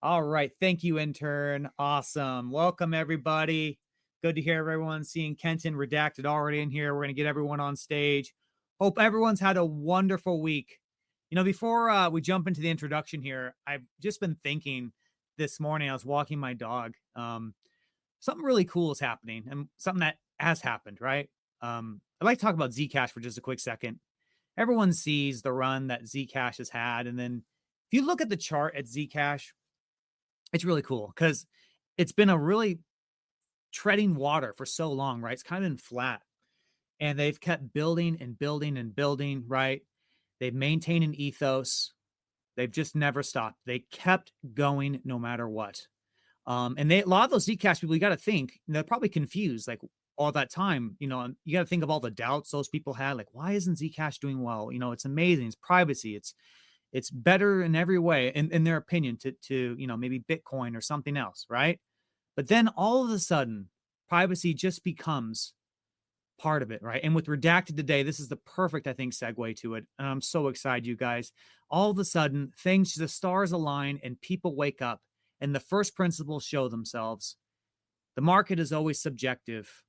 All right. Thank you, intern. Awesome. Welcome, everybody. Good to hear everyone. Seeing Kenton Redacted already in here. We're going to get everyone on stage. Hope everyone's had a wonderful week. You know, before we jump into the introduction here, I've just been thinking this morning. I was walking my dog. Something really cool is happening and something that has happened, right? I'd like to talk about Zcash for just a quick second. Everyone sees the run that Zcash has had. And then if you look at the chart at Zcash, it's really cool because it's been a really treading water for so long, right? It's kind of been flat and they've kept building and building and building, right? They've maintained an ethos. They've just never stopped. They kept going no matter what. And a lot of those Zcash people, you got to think, they're probably confused, like all that time, you got to think of all the doubts those people had. Like, why isn't Zcash doing well? It's amazing. It's privacy. It's better in every way, in their opinion, to maybe Bitcoin or something else, right? But then all of a sudden, privacy just becomes part of it, right? And with Redacted today, this is the perfect, I think, segue to it. And I'm so excited, you guys. All of a sudden, the stars align and people wake up and the first principles show themselves. The market is always subjective,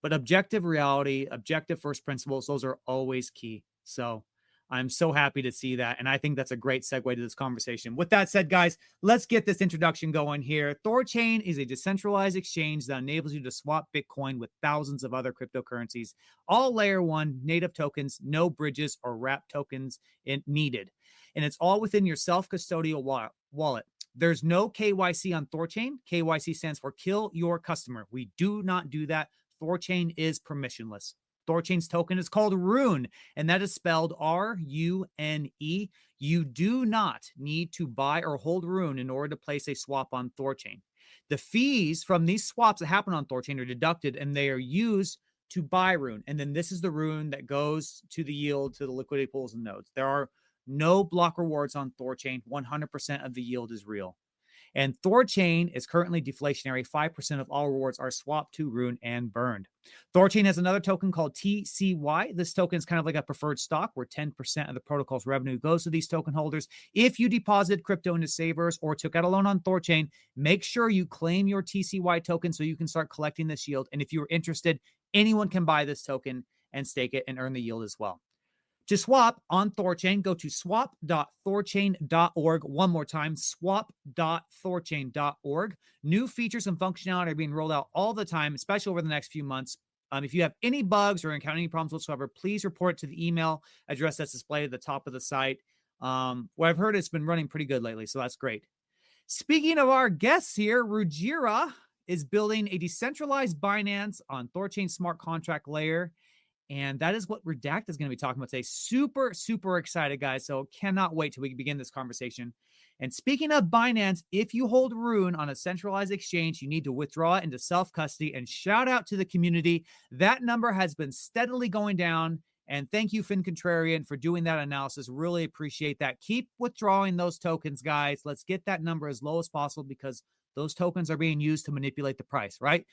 but objective reality, objective first principles, those are always key. So I'm so happy to see that. And I think that's a great segue to this conversation. With that said, guys, let's get this introduction going here. THORChain is a decentralized exchange that enables you to swap Bitcoin with thousands of other cryptocurrencies, all layer one native tokens, no bridges or wrap tokens needed. And it's all within your self-custodial wallet. There's no KYC on THORChain. KYC stands for kill your customer. We do not do that. THORChain is permissionless. THORChain's token is called Rune, and that is spelled R-U-N-E. You do not need to buy or hold Rune in order to place a swap on THORChain. The fees from these swaps that happen on THORChain are deducted, and they are used to buy Rune. And then this is the Rune that goes to the yield, to the liquidity pools and nodes. There are no block rewards on THORChain. 100% of the yield is real. And THORChain is currently deflationary. 5% of all rewards are swapped to Rune and burned. THORChain has another token called TCY. This token is kind of like a preferred stock where 10% of the protocol's revenue goes to these token holders. If you deposited crypto into savers or took out a loan on THORChain, make sure you claim your TCY token so you can start collecting this yield. And if you're interested, anyone can buy this token and stake it and earn the yield as well. To swap on THORChain, go to swap.thorchain.org. One more time, swap.thorchain.org. New features and functionality are being rolled out all the time, especially over the next few months. If you have any bugs or encounter any problems whatsoever, please report it to the email address that's displayed at the top of the site. What I've heard, it's been running pretty good lately, so that's great. Speaking of our guests here, Rujira is building a decentralized Binance on THORChain smart contract layer. And that is what Redacted is going to be talking about today. Super, super excited, guys. So cannot wait till we begin this conversation. And speaking of Binance, if you hold Rune on a centralized exchange, you need to withdraw it into self-custody. And shout out to the community. That number has been steadily going down. And thank you, Finn Contrarian, for doing that analysis. Really appreciate that. Keep withdrawing those tokens, guys. Let's get that number as low as possible because those tokens are being used to manipulate the price, right?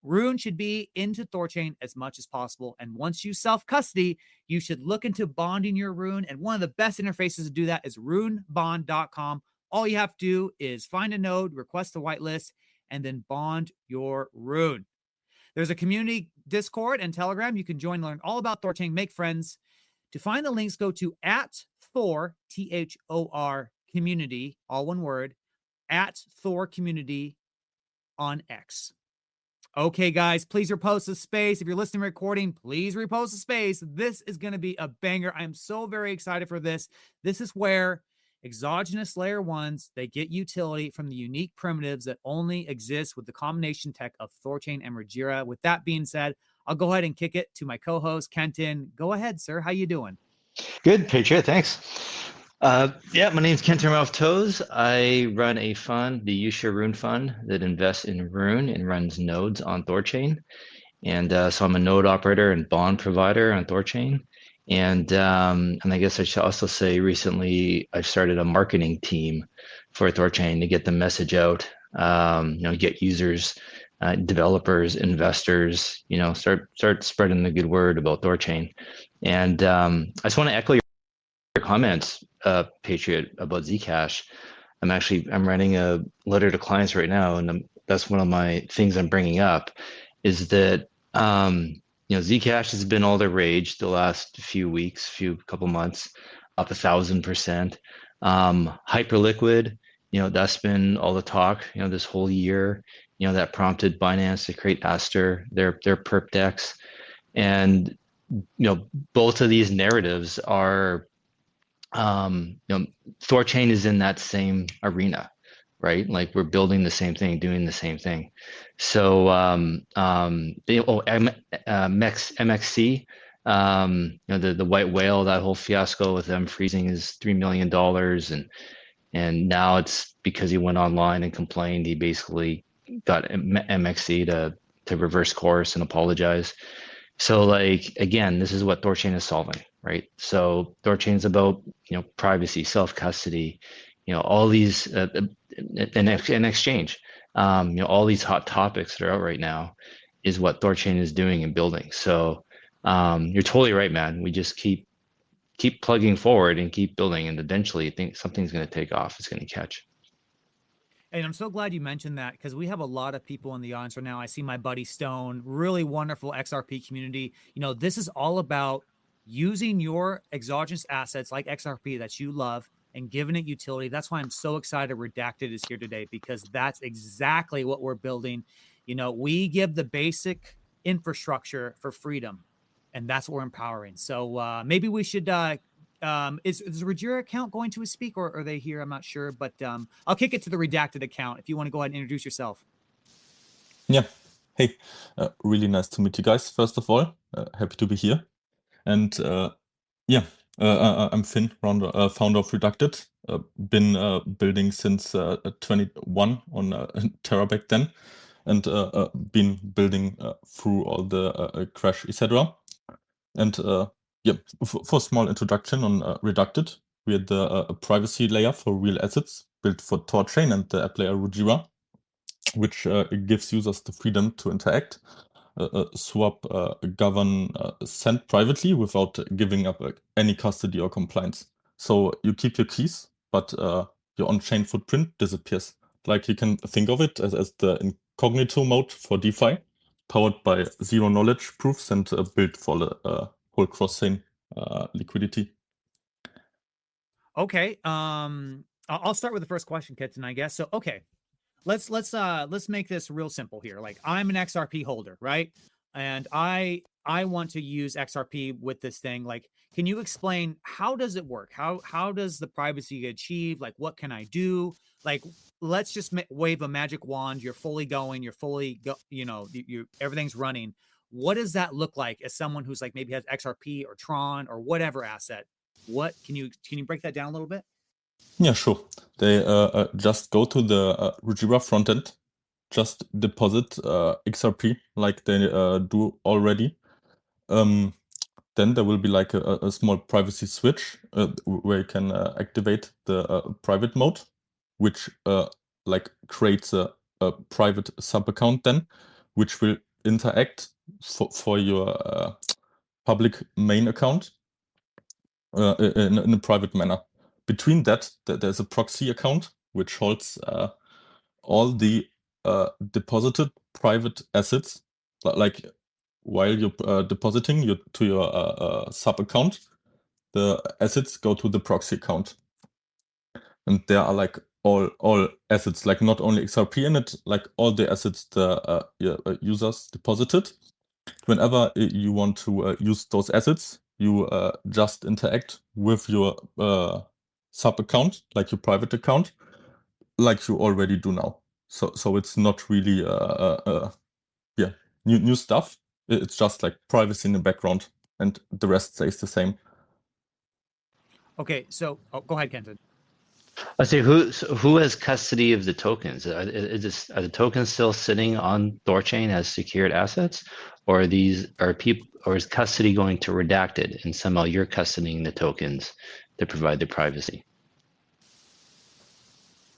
Rune should be into THORChain as much as possible. And once you self-custody, you should look into bonding your Rune. And one of the best interfaces to do that is runebond.com. All you have to do is find a node, request a whitelist, and then bond your Rune. There's a community Discord and Telegram. You can join and learn all about THORChain, make friends. To find the links, go to @Thor, Thor community, all one word, @Thor community on X. Okay, guys, please repost the space. If you're listening recording, please repost the space. This is going to be a banger. I am so very excited for this. This is where exogenous layer ones, they get utility from the unique primitives that only exist with the combination tech of THORChain and Rujira. With that being said, I'll go ahead and kick it to my co-host, Kenton. Go ahead, sir. How you doing? Good, Patriot. Thanks. My name's Kenton Toes. I run a fund, the Usha Rune Fund, that invests in Rune and runs nodes on THORChain. And so I'm a node operator and bond provider on THORChain. And I guess I should also say recently I've started a marketing team for THORChain to get the message out, get users, developers, investors, start spreading the good word about THORChain. And I just want to echo your comments, Patriot, about Zcash. I'm writing a letter to clients right now, and that's one of my things I'm bringing up is that Zcash has been all the rage the last few weeks, few couple months, up 1,000%. Hyperliquid, that's been all the talk, this whole year. That prompted Binance to create Aster, their perp dex, and both of these narratives are THORChain is in that same arena, right? Like we're building the same thing, doing the same thing. So, MXC, the white whale, that whole fiasco with them freezing his $3 million, and now it's because he went online and complained. He basically got MXC to reverse course and apologize. So like again, this is what THORChain is solving, right? So THORChain is about privacy, self custody, all these an exchange, all these hot topics that are out right now is what THORChain is doing and building. So you're totally right, man. We just keep plugging forward and keep building, and eventually, I think something's going to take off. It's going to catch. And I'm so glad you mentioned that because we have a lot of people in the audience right now. I see my buddy Stone, really wonderful XRP community. This is all about using your exogenous assets like XRP that you love and giving it utility. That's why I'm so excited Redacted is here today, because that's exactly what we're building. We give the basic infrastructure for freedom, and that's what we're empowering. So maybe we should is the Rujira account going to speak, or are they here? I'm not sure, but I'll kick it to the Redacted account if you want to go ahead and introduce yourself. Yeah. Hey, really nice to meet you guys. First of all, happy to be here. And I'm Finn, founder of Redacted. Been building since 21 on Terra back then, and been building through all the crash, etc. And for a small introduction on Redacted, we had the privacy layer for real assets built for THORChain and the AppLayer Rujira, which gives users the freedom to interact, swap, govern, send privately without giving up any custody or compliance. So you keep your keys, but your on-chain footprint disappears. Like you can think of it as the incognito mode for DeFi, powered by zero knowledge proofs and built for the whole cross-chain liquidity. Okay. I'll start with the first question, Kenton, I guess. So, okay, let's make this real simple here. Like, I'm an XRP holder, right? And I want to use XRP with this thing. Like, can you explain how does it work? How does the privacy get achieved? Like, what can I do? Like, let's just wave a magic wand. You're fully going. You're fully everything's running. What does that look like as someone who's like maybe has XRP or Tron or whatever asset? What can you break that down a little bit? Yeah, sure. They just go to the Rujira frontend, just deposit XRP like they do already. Then there will be like a small privacy switch where you can activate the private mode, which like creates a private sub account then, which will interact for your public main account in a private manner. Between that, there's a proxy account which holds all the deposited private assets. Like while you're depositing to your sub account, the assets go to the proxy account, and there are like all assets, like not only XRP in it, like all the assets the users deposited. Whenever you want to use those assets, you just interact with your sub account, like your private account, like you already do now. So it's not really new stuff. It's just like privacy in the background, and the rest stays the same. Okay, so go ahead, Kenton. I say, who has custody of the tokens? Are the tokens still sitting on THORChain as secured assets, or is custody going to Redacted and somehow you're custodying the tokens to provide the privacy?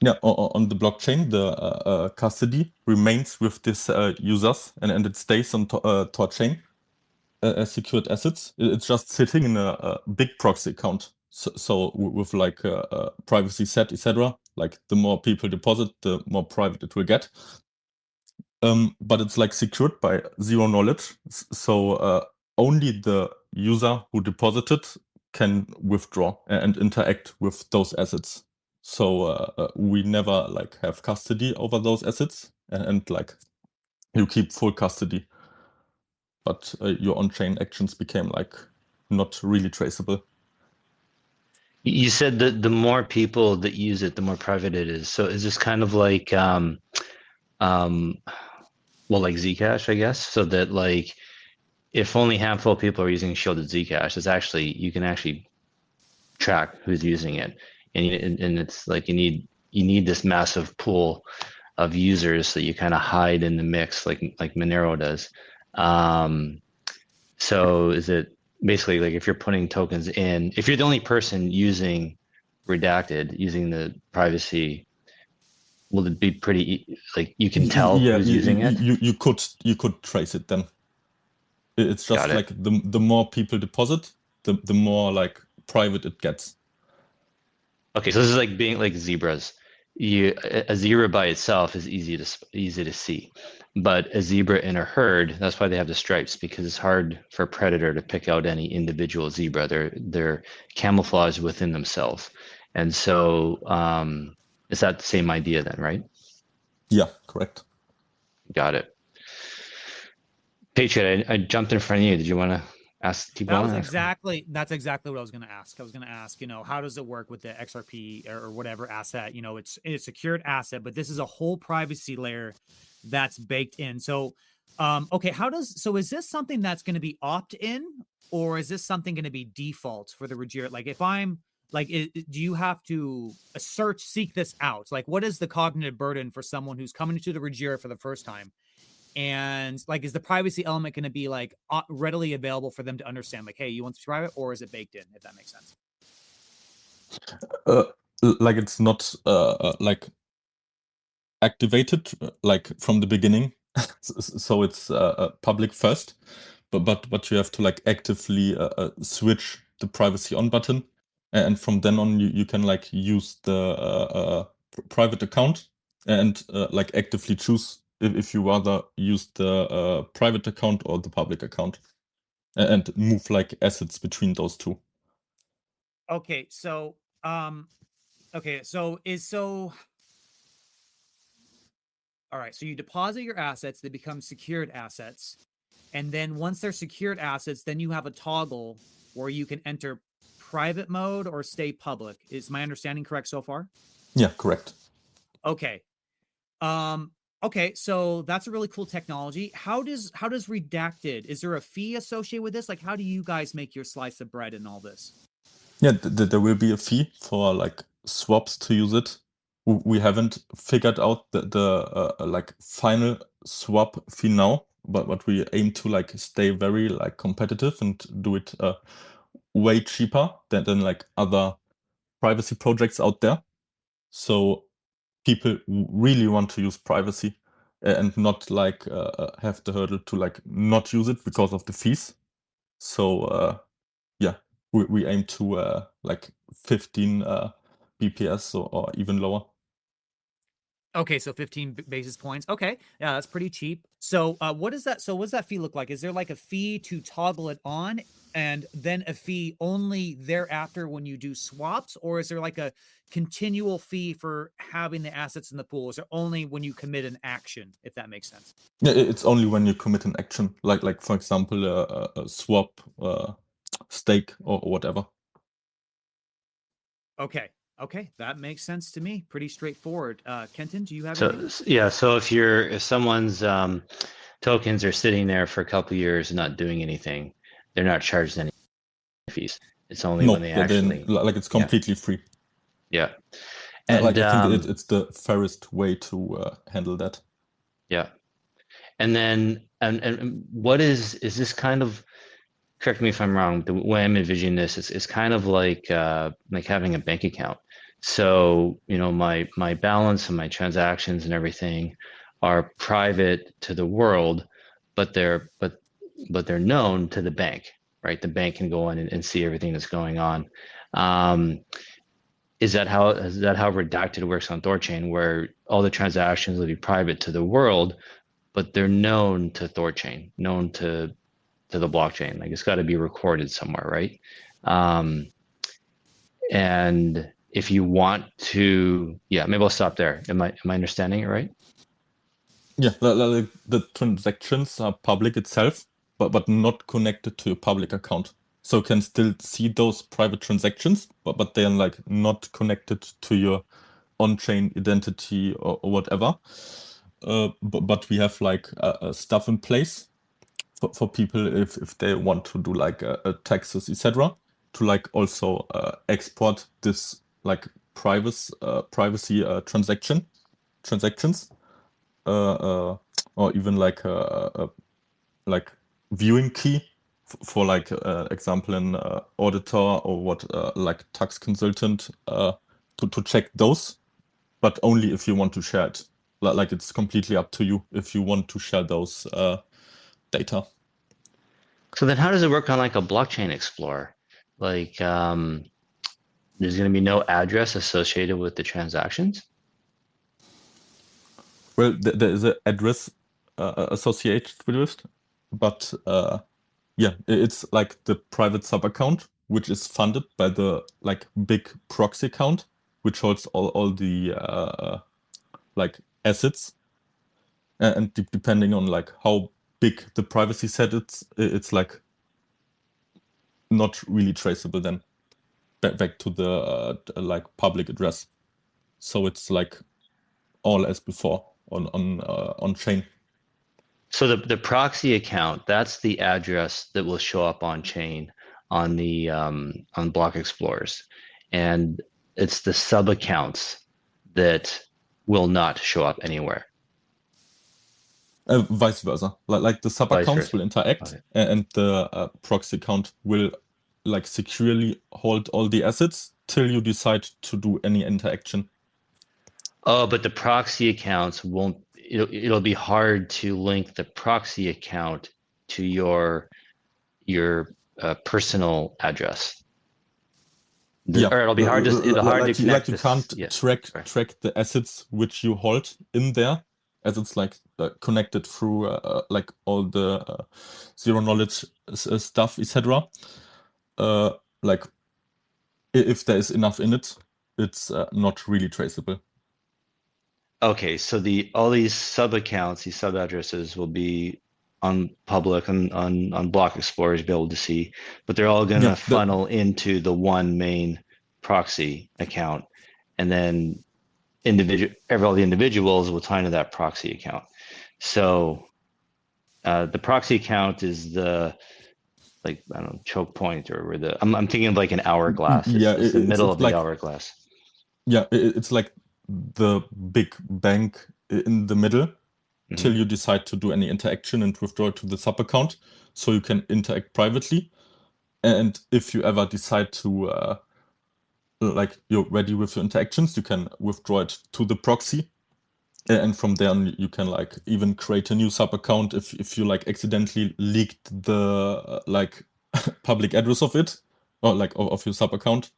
Yeah, on the blockchain, the custody remains with these users, and it stays on THORChain as secured assets. It's just sitting in a big proxy account. So with like privacy set, etc., Like the more people deposit, the more private it will get. But it's like secured by zero knowledge. So only the user who deposited can withdraw and interact with those assets. So we never like have custody over those assets, and like you keep full custody. But your on-chain actions became like not really traceable. You said that the more people that use it, the more private it is. So is this kind of like well, like Zcash, I guess, so that like if only a handful of people are using shielded Zcash, it's actually you can actually track who's using it, and it's like you need this massive pool of users that you kind of hide in the mix, like Monero does. So is it basically like if you're putting tokens in, if you're the only person using Redacted, using the privacy, will it be pretty like you can tell Yeah, who's using it? you could trace it then. It's just Got it. like the more people deposit, the more like private it gets. Okay, so this is like being like zebras. A zebra by itself is easy to see, but a zebra in a herd, that's why they have the stripes, because it's hard for a predator to pick out any individual zebra. They're camouflaged within themselves, and so is that the same idea then, right? Yeah, correct. Got it. Patriot, I jumped in front of you. Did you want to keep going? That's exactly what I was going to ask. I was going to ask, how does it work with the XRP or whatever asset? It's a secured asset, but this is a whole privacy layer that's baked in. So, okay, is this something that's going to be opt-in, or is this something going to be default for the Rujira? Like, if I'm like, do you have to seek this out? Like, what is the cognitive burden for someone who's coming to the Rujira for the first time? And like, is the privacy element going to be like readily available for them to understand, like, hey, you want to try it, or is it baked in, if that makes sense? Like it's not like activated like from the beginning, so it's public first, but you have to like actively switch the privacy on button, and from then on you can like use the private account and like actively choose if you rather use the private account or the public account, and move like assets between those two. Okay, so all right, so you deposit your assets, they become secured assets, and then once they're secured assets, then you have a toggle where you can enter private mode or stay public. Is my understanding correct so far? Yeah, correct. Okay. Okay, so that's a really cool technology. How does Redacted, is there a fee associated with this? Like, how do you guys make your slice of bread and all this? Yeah, there will be a fee for like swaps to use it. We haven't figured out the like final swap fee now, but we aim to like stay very like competitive and do it way cheaper than like other privacy projects out there. So people really want to use privacy and not like have the hurdle to like not use it because of the fees. So yeah, we aim to like 15 BPS or even lower. Okay, so 15 basis points. Okay, yeah, that's pretty cheap. So what does that fee look like? Is there like a fee to toggle it on, and then a fee only thereafter when you do swaps, or is there like a continual fee for having the assets in the pool? Is it only when you commit an action, if that makes sense? Yeah, it's only when you commit an action, like for example a swap, stake or whatever. Okay, that makes sense to me. Pretty straightforward. Kenton, do you have So anything? yeah, so if someone's tokens are sitting there for a couple of years and not doing anything, they're not charged any fees. It's only when they actually like it's completely free. Yeah, and like I think it's the fairest way to handle that. Yeah, and then and what is this kind of? Correct me if I'm wrong. The way I'm envisioning this is kind of like having a bank account. So my balance and my transactions and everything are private to the world, but they're known to the bank, right? The bank can go in and see everything that's going on. is that how Redacted works on THORChain, where all the transactions will be private to the world, but they're known to THORChain, known to the blockchain? Like, it's got to be recorded somewhere, right? And if you want to, yeah, maybe I'll stop there. Am I understanding it right? Yeah, the transactions are public itself, but not connected to a public account. So you can still see those private transactions, but they are like not connected to your on-chain identity or whatever. But we have like stuff in place for people if they want to do like taxes, etc., to like also export this like privacy transactions, or even like a like viewing key for like example an auditor or what like tax consultant to check those, but only if you want to share it. Like it's completely up to you if you want to share those data. So then how does it work on like a blockchain explorer? Like, there's going to be no address associated with the transactions? Well, there is an address associated with it, but yeah, it's like the private sub account, which is funded by the like big proxy account, which holds all the like assets, and depending on like how big the privacy set it's like not really traceable then back to the like public address. So it's like all as before on chain. So the proxy account, that's the address that will show up on chain on the on block explorers, and it's the sub accounts that will not show up anywhere. Vice versa. Like the sub Vice accounts versa. will interact, Okay. and the proxy account will like securely hold all the assets till you decide to do any interaction. Oh, but the proxy accounts won't. It'll be hard to link the proxy account to your personal address. Yeah, Or it'll hard to like connect you this. can't Yeah. track the assets which you hold in there, as it's like connected through like all the zero knowledge stuff, etc. Like if there is enough in it, it's not really traceable. Okay, so all these sub accounts, these sub addresses will be on public on block explorers be able to see, but they're all Yeah, gonna funnel into the one main proxy account, and then all the individuals will tie into that proxy account. So the proxy account is the, like, I don't know, choke point, or where I'm thinking of like an hourglass. yeah, It's the middle it's of the like hourglass. yeah, it's like the big bank in the middle till Mhm. you decide to do any interaction and withdraw it to the sub account, so you can interact privately. And if you ever decide to like you're ready with your interactions, you can withdraw it to the proxy, and from there on you can like even create a new sub account if you like accidentally leaked the like public address of it, or like of your sub account.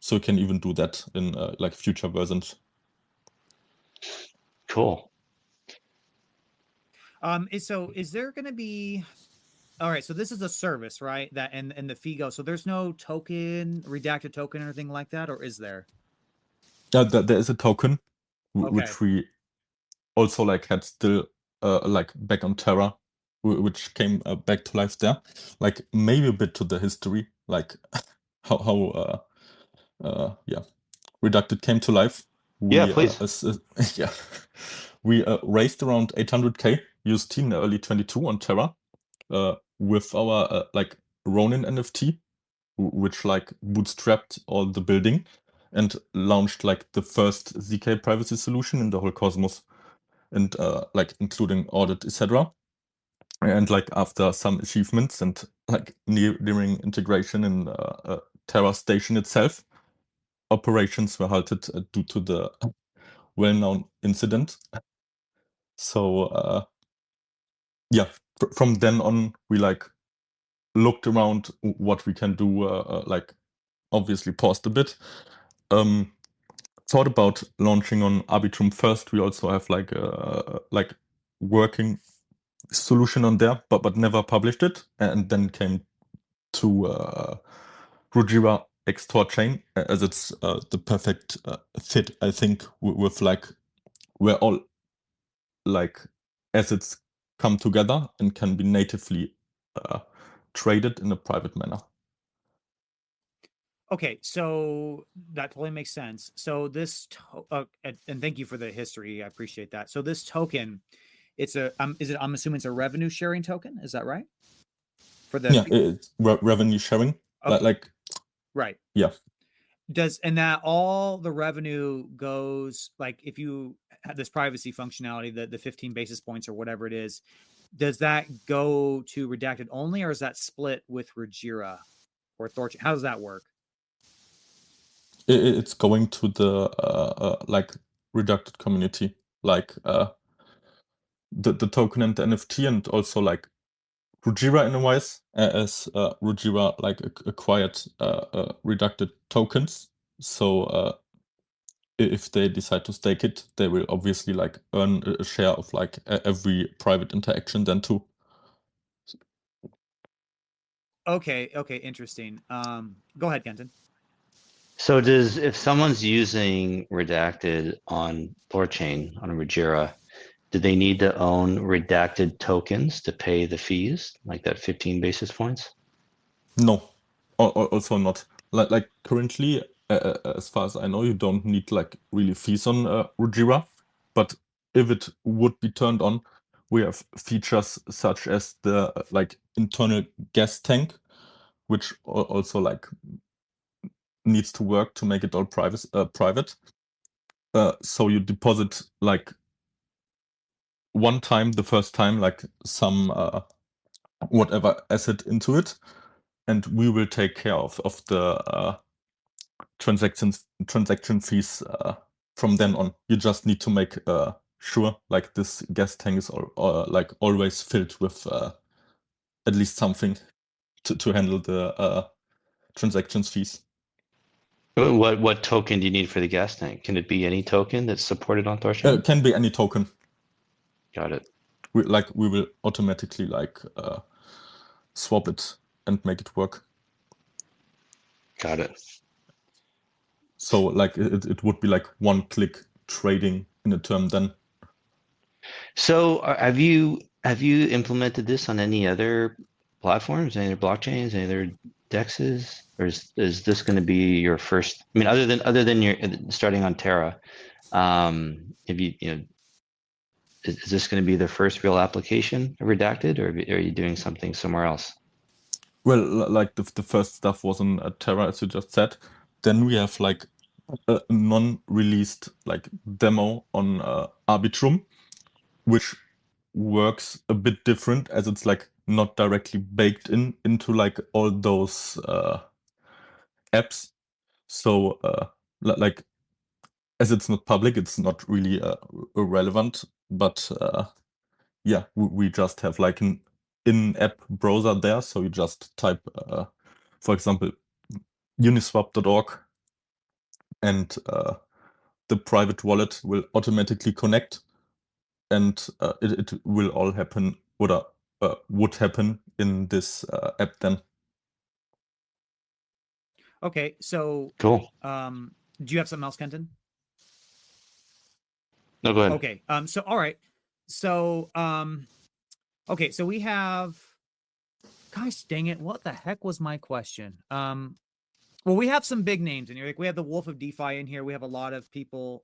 So you can even do that in like future versions. Cool. Is there going to be? All right, so this is a service, right? That and the fee goes. So there's no token, redacted token, or anything like that, or is there? Yeah, there is a token Okay. which we also like had still like back on Terra, which came back to life there. Like maybe a bit to the history, like how yeah, Redacted came to life. Yeah, We please. yeah, we raised around 800K UST in early 22 on Terra with our like Ronin NFT, which like bootstrapped all the building and launched like the first ZK privacy solution in the whole cosmos, and like including audit, etc. And like after some achievements and like nearing integration in Terra Station itself, operations were halted due to the well-known incident. So yeah, from then on, we like looked around what we can do. Like obviously paused a bit, thought about launching on Arbitrum first. We also have like working solution on there, but never published it, and then came to Rujira x THORChain as it's the perfect fit, I think, with like where all like assets come together and can be natively traded in a private manner. Okay, so that totally makes sense. So this, and thank you for the history. I appreciate that. So this token, it's a, I'm assuming it's a revenue sharing token. Is that right? For the it's revenue sharing, like right. Yeah. And that all the revenue goes, like if you have this privacy functionality, the 15 basis points or whatever it is, does that go to Redacted only, or is that split with Rujira or THORChain? How does that work? It's going to the like Redacted community, like the token and the NFT, and also like Rujira in a wise, as Rujira like acquired Redacted tokens. So if they decide to stake it, they will obviously like earn a share of like every private interaction then too. Okay, interesting. Go ahead, Kenton. So if someone's using Redacted on THORChain, on Rujira, do they need to own Redacted tokens to pay the fees, like that 15 basis points? No, also not. Like currently, as far as I know, you don't need like really fees on Rujira, but if it would be turned on, we have features such as the like internal gas tank, which also like needs to work to make it all private. So you deposit like one time, the first time, like some whatever asset into it, and we will take care of the transaction fees from then on. You just need to make sure like this gas tank is like always filled with at least something to handle the transactions fees. What token do you need for the gas tank? Can it be any token that's supported on THORChain? Can be any token. Got it. We will automatically like swap it and make it work. Got it. So like it would be like one click trading in a term then. So have you implemented this on any other platforms, any other blockchains, any other dexes, or is this going to be your first? I mean, other than your starting on Terra, have you know? Is this going to be the first real application of Redacted, or are you doing something somewhere else? Well, like the first stuff was on Terra, as you just said. Then we have like a non-released like demo on Arbitrum, which works a bit different as it's like not directly baked into like all those apps. So like as it's not public, it's not really irrelevant. But yeah, we just have like an in-app browser there. So you just type, for example, uniswap.org, and the private wallet will automatically connect, and it will all happen would happen in this app then. Okay, so cool. Do you have something else, Kenton? No, go ahead. Okay. So all right. So okay, so we have, gosh dang it, what the heck was my question? Well, we have some big names in here. Like we have the Wolf of DeFi in here. We have a lot of people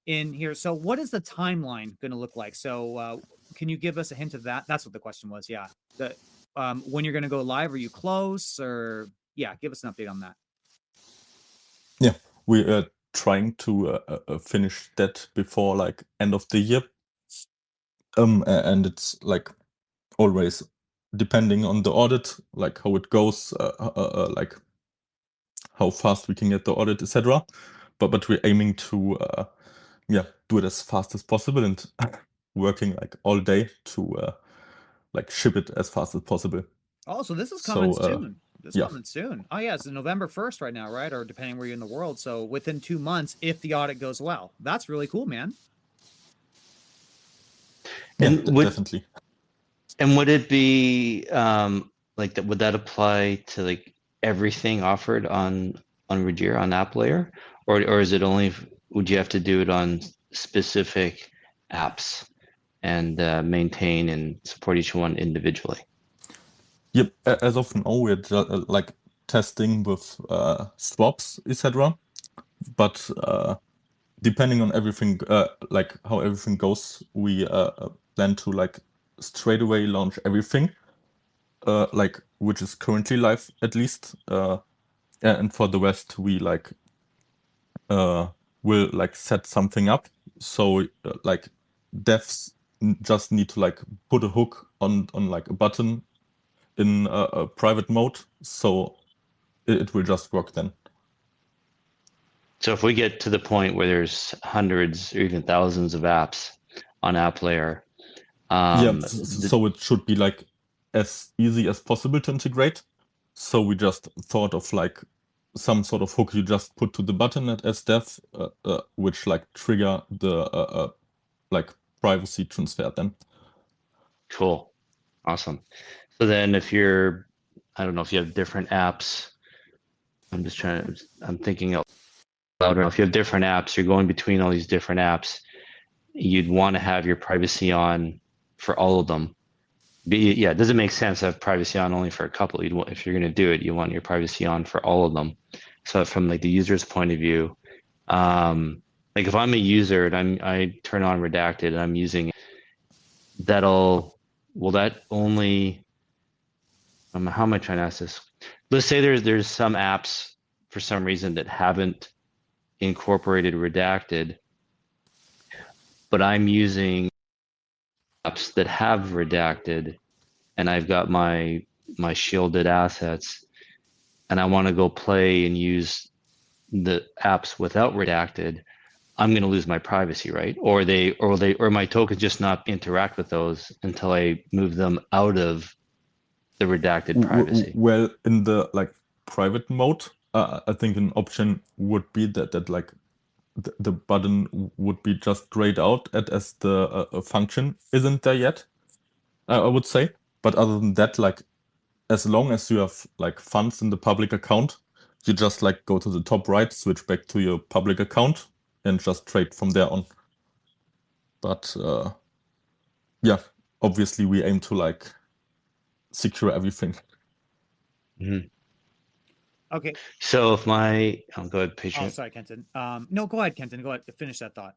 in here. So what is the timeline going to look like? So can you give us a hint of that? That's what the question was. Yeah. The when you're going to go live, are you close, or yeah, give us an update on that. Yeah, we are trying to finish that before like end of the year. And it's like always depending on the audit, like how it goes, like how fast we can get the audit, etc. But we're aiming to yeah, do it as fast as possible, and working like all day to like ship it as fast as possible. Oh, so this is coming soon. This coming soon. Oh yeah, it's November 1st right now, right? Or depending where you're in the world. So within 2 months, if the audit goes well. That's really cool, man. And definitely. And would it be like that? Would that apply to like everything offered on Rujira on AppLayer, or is it only? Would you have to do it on specific apps and maintain and support each one individually? Yep. As of now, we're like testing with swaps, etc. But depending on everything, like how everything goes, we plan to like straight away launch everything, like which is currently live at least. And for the rest, we like will like set something up. So like devs just need to like put a hook on like a button in a private mode, so it will just work then. So if we get to the point where there's hundreds or even thousands of apps on AppLayer, so it should be like as easy as possible to integrate. So we just thought of like some sort of hook you just put to the button at SDev, which like trigger the like privacy transfer then. Cool. Awesome. So then if you're, I don't know if you have different apps, I'm thinking out loud. If you have different apps, you're going between all these different apps, you'd want to have your privacy on for all of them. Yeah, it doesn't make sense to have privacy on only for a couple. If you're going to do it, you want your privacy on for all of them. So from like the user's point of view, like if I'm a user and I turn on redacted and I'm using it, will that only, how am I trying to ask this? Let's say there's some apps for some reason that haven't incorporated redacted, but I'm using apps that have redacted and I've got my shielded assets and I want to go play and use the apps without redacted, I'm going to lose my privacy, right? Or my tokens just not interact with those until I move them out of the redacted privacy. Well, in the like private mode, I think an option would be that like the button would be just grayed out as the function isn't there yet, I would say. But other than that, like as long as you have like funds in the public account, you just like go to the top right, switch back to your public account, and just trade from there on. But yeah, obviously we aim to like secure everything. Mm-hmm. Okay. So if I'll go ahead, Patriot. Oh, sorry, Kenton. No, go ahead, Kenton. Go ahead. Finish that thought.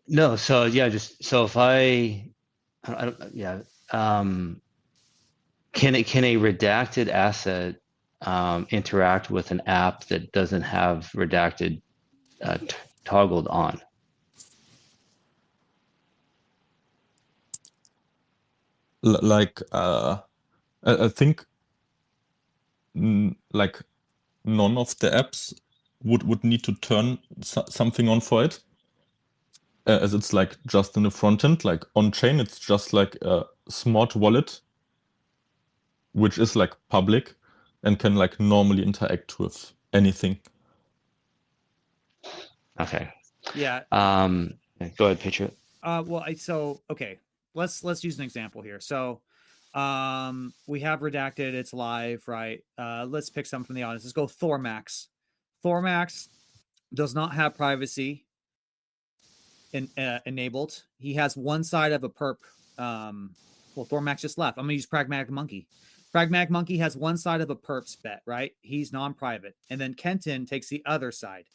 No. So yeah, so if I don't, yeah. Can a redacted asset interact with an app that doesn't have redacted toggled on? Like I think like none of the apps would need to turn something on for it, as it's like just in the front end. Like on chain, it's just like a smart wallet, which is like public and can like normally interact with anything. Okay. Yeah. Go ahead, Patriot. Well, okay. Let's use an example here. So we have redacted, it's live, right? Let's pick some from the audience. Let's go THORmax. THORmax does not have privacy enabled. He has one side of a perp. Well, THORmax just left. I'm gonna use Pragmatic Monkey. Pragmatic Monkey has one side of a perps bet, right? He's non-private. And then Kenton takes the other side.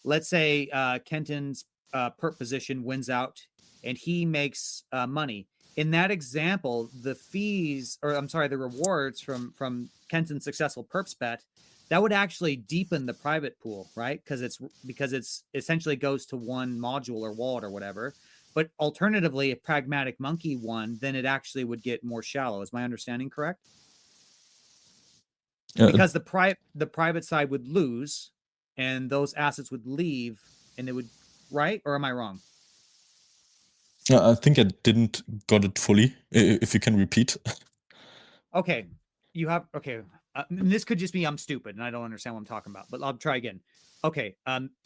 Let's say Kenton's perp position wins out and he makes money. In that example, the rewards from Kenton's successful perps bet, that would actually deepen the private pool, right? Because it's essentially goes to one module or wallet or whatever. But alternatively, if Pragmatic Monkey won, then it actually would get more shallow. Is my understanding correct? Because the private side would lose and those assets would leave and it would, right? Or am I wrong? I think I didn't got it fully. If you can repeat. Okay, you have okay. And this could just be I'm stupid and I don't understand what I'm talking about, but I'll try again. Okay,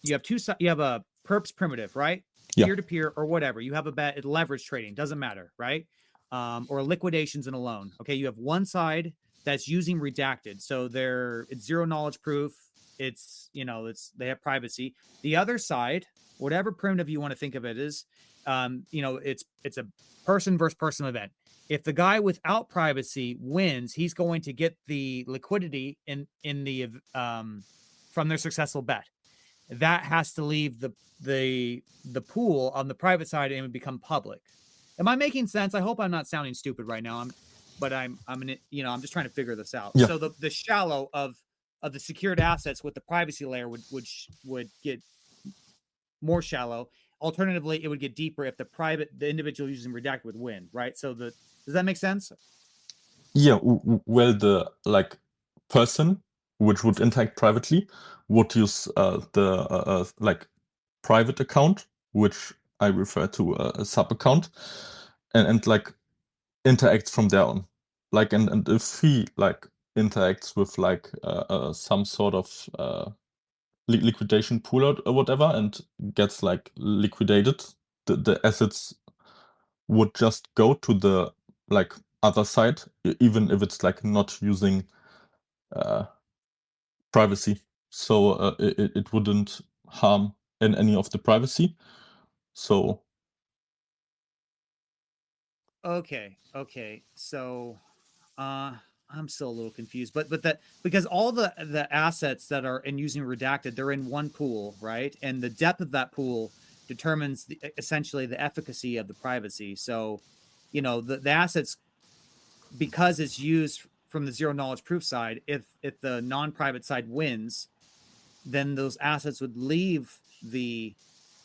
you have you have a perps primitive, right? Yeah. Peer to peer or whatever. You have a bet leverage trading, doesn't matter, right? Or liquidations in a loan. Okay, you have one side that's using redacted, so it's zero knowledge proof. It's they have privacy. The other side, whatever primitive you want to think of it is, it's a person versus person event. If the guy without privacy wins, he's going to get the liquidity in the from their successful bet. That has to leave the pool on the private side and become public. Am I making sense? I hope I'm not sounding stupid right now. I'm just trying to figure this out. Yeah. So the shallow of the secured assets with the privacy layer would get more shallow. Alternatively, it would get deeper if the individual using redacted would win, right? So does that make sense? Yeah, well, the person which would interact privately would use the private account, which I refer to a sub account, and interacts from there on. And if he interacts with some sort of liquidation pool or whatever and gets liquidated, the assets would just go to the other side, even if it's not using privacy. So it wouldn't harm in any of the privacy. So Okay. So I'm still a little confused, but that because all the assets that are in using redacted, they're in one pool, right? And the depth of that pool determines essentially the efficacy of the privacy. So, the assets, because it's used from the zero knowledge proof side, if the non-private side wins, then those assets would leave the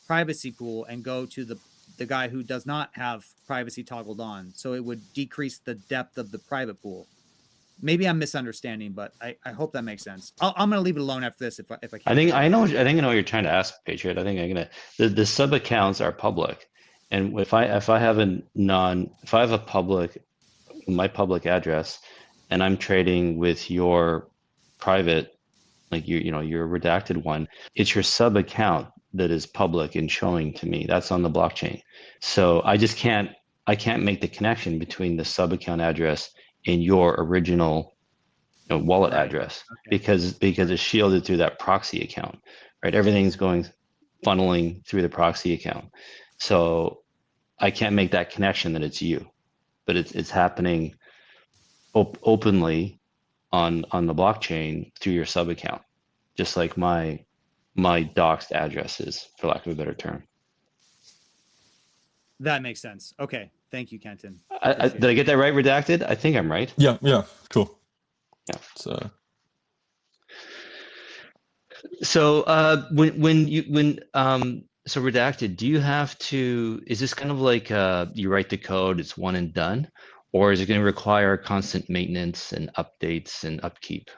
privacy pool and go to the guy who does not have privacy toggled on. So it would decrease the depth of the private pool. Maybe I'm misunderstanding, but I hope that makes sense. I'm going to leave it alone after this if I can't. I think I know what you're trying to ask, Patriot. I think the sub accounts are public, and if I have my public address, and I'm trading with your private, your redacted one, it's your sub account that is public and showing to me. That's on the blockchain. So I can't make the connection between the sub account address and your original wallet address, because it's shielded through that proxy account, right? Everything's funneling through the proxy account. So I can't make that connection that it's you, but it's happening openly on the blockchain through your sub account, just like my doxed address is, for lack of a better term. That makes sense. Okay. Thank you, Kenton. Did I get that right, redacted? I think I'm right. Yeah, sure. Yeah. So So redacted, do you have to, is this kind of like you write the code, it's one and done, or is it going to require constant maintenance and updates and upkeep?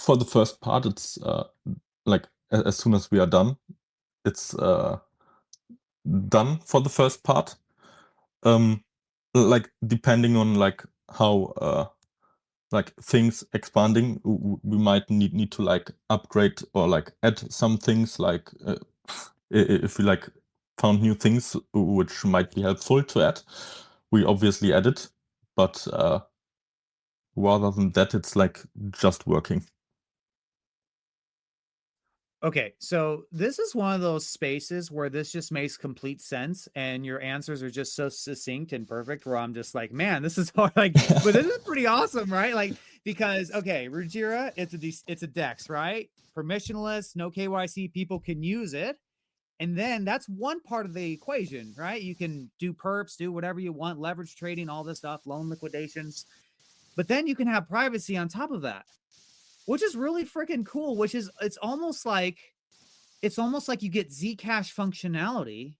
For the first part, it's as soon as we are done, it's done for the first part. Depending on how things expanding, we might need to upgrade or add some things if we found new things which might be helpful to add, we obviously add it, but rather than that, it's just working. Okay, so this is one of those spaces where this just makes complete sense, and your answers are just so succinct and perfect. Where I'm just like, man, this is hard. But this is pretty awesome, right? Because Rujira, it's a DEX, right? Permissionless, no KYC, people can use it, and then that's one part of the equation, right? You can do perps, do whatever you want, leverage trading, all this stuff, loan liquidations, but then you can have privacy on top of that, which is really freaking cool. It's almost like you get Zcash functionality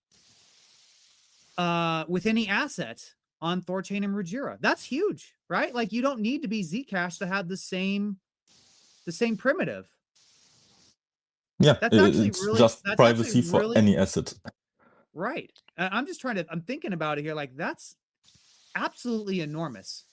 with any asset on THORChain and Rujira. That's huge, right? You don't need to be Zcash to have the same primitive. Yeah, that's actually it's just privacy for any asset. Right. I'm thinking about it here. absolutely enormous.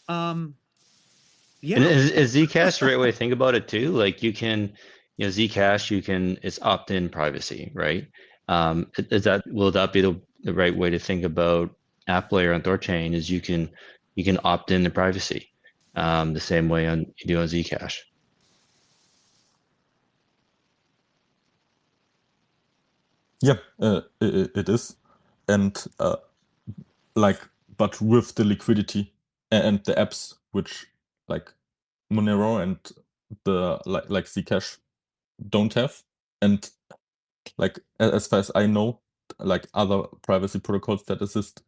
Yeah. And is Zcash the right way to think about it too? Like you can, Zcash, it's opt-in privacy, right? Will that be the right way to think about AppLayer on THORChain? Is you can opt in the privacy, the same way you do on Zcash. Yeah, it is, and but with the liquidity and the apps which like Monero and the like Zcash don't have, and like as far as I know, like other privacy protocols that exist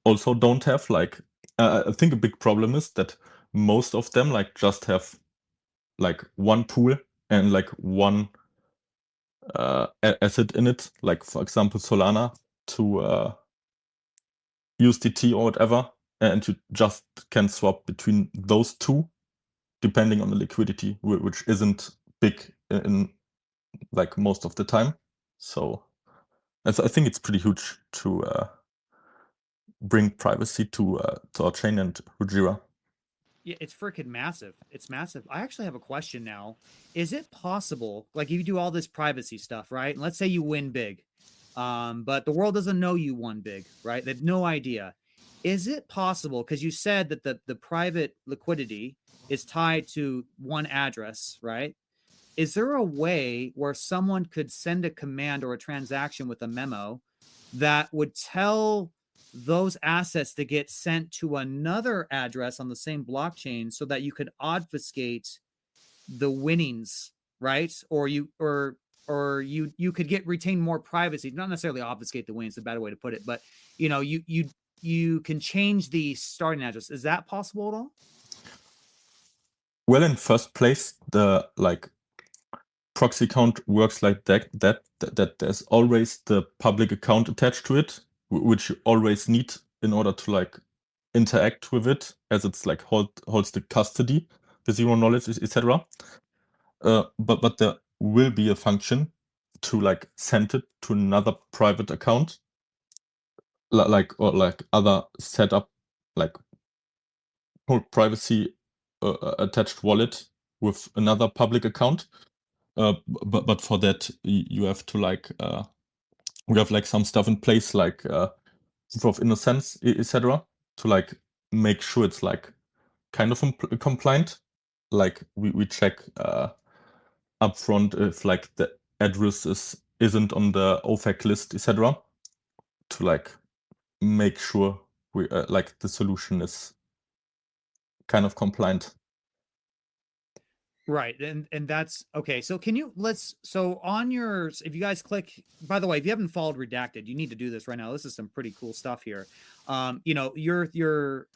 also don't have. Like I think a big problem is that most of them like just have like one pool and like one asset in it, like for example Solana to USDT or whatever, and you just can swap between those two depending on the liquidity, which isn't big in like most of the time. So I think it's pretty huge to bring privacy to our chain and Rujira. Yeah, it's freaking massive. It's massive. I actually have a question now. Is it possible, like you do all this privacy stuff, right? And let's say you win big, but the world doesn't know you won big, right? They have no idea. Is it possible, because you said that the private liquidity is tied to one address, right? Is there a way where someone could send a command or a transaction with a memo that would tell those assets to get sent to another address on the same blockchain so that you could obfuscate the winnings, right? Or you could retain more privacy, not necessarily obfuscate the winnings, a better way to put it, but you can change the starting address. Is that possible at all? Well, in first place, the like proxy account works like that there's always the public account attached to it, which you always need in order to like interact with it, as it's like holds the custody, the zero knowledge, etc. But there will be a function to like send it to another private account, like other setup, like whole privacy attached wallet with another public account. But for that you have to like we have like some stuff in place like proof of innocence, etc. to like make sure it's like kind of compliant. Like we check upfront if like the address isn't on the OFAC list, etc. to like make sure we like the solution is kind of compliant. Right. And that's okay. So on yours, if you guys click, by the way, if you haven't followed Redacted, you need to do this right now. This is some pretty cool stuff here. Your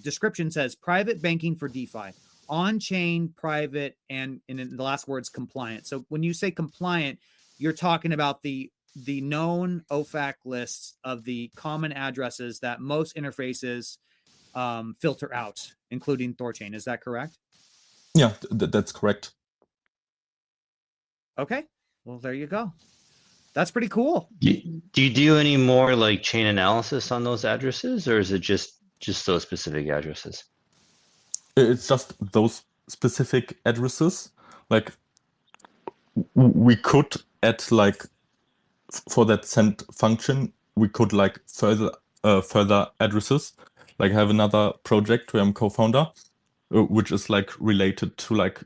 description says private banking for DeFi, on-chain, private, and in the last words, compliant. So when you say compliant, you're talking about the known OFAC lists of the common addresses that most interfaces filter out, including THORChain. Is that correct? Yeah, that's correct. Okay. Well, there you go. That's pretty cool. Do you do any more like chain analysis on those addresses, or is it just those specific addresses? It's just those specific addresses. Like we could add like for that send function, we could like further addresses. Like I have another project where I'm co-founder, which is like related to like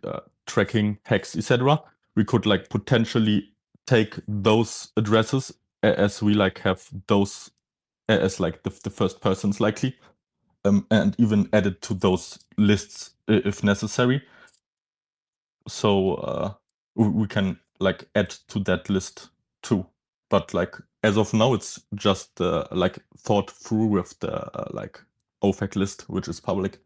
tracking hacks, etc. We could like potentially take those addresses as we like have those as like the first persons likely, and even add it to those lists if necessary. So we can like add to that list too. But like as of now, it's just like thought through with the like OFAC list, which is public.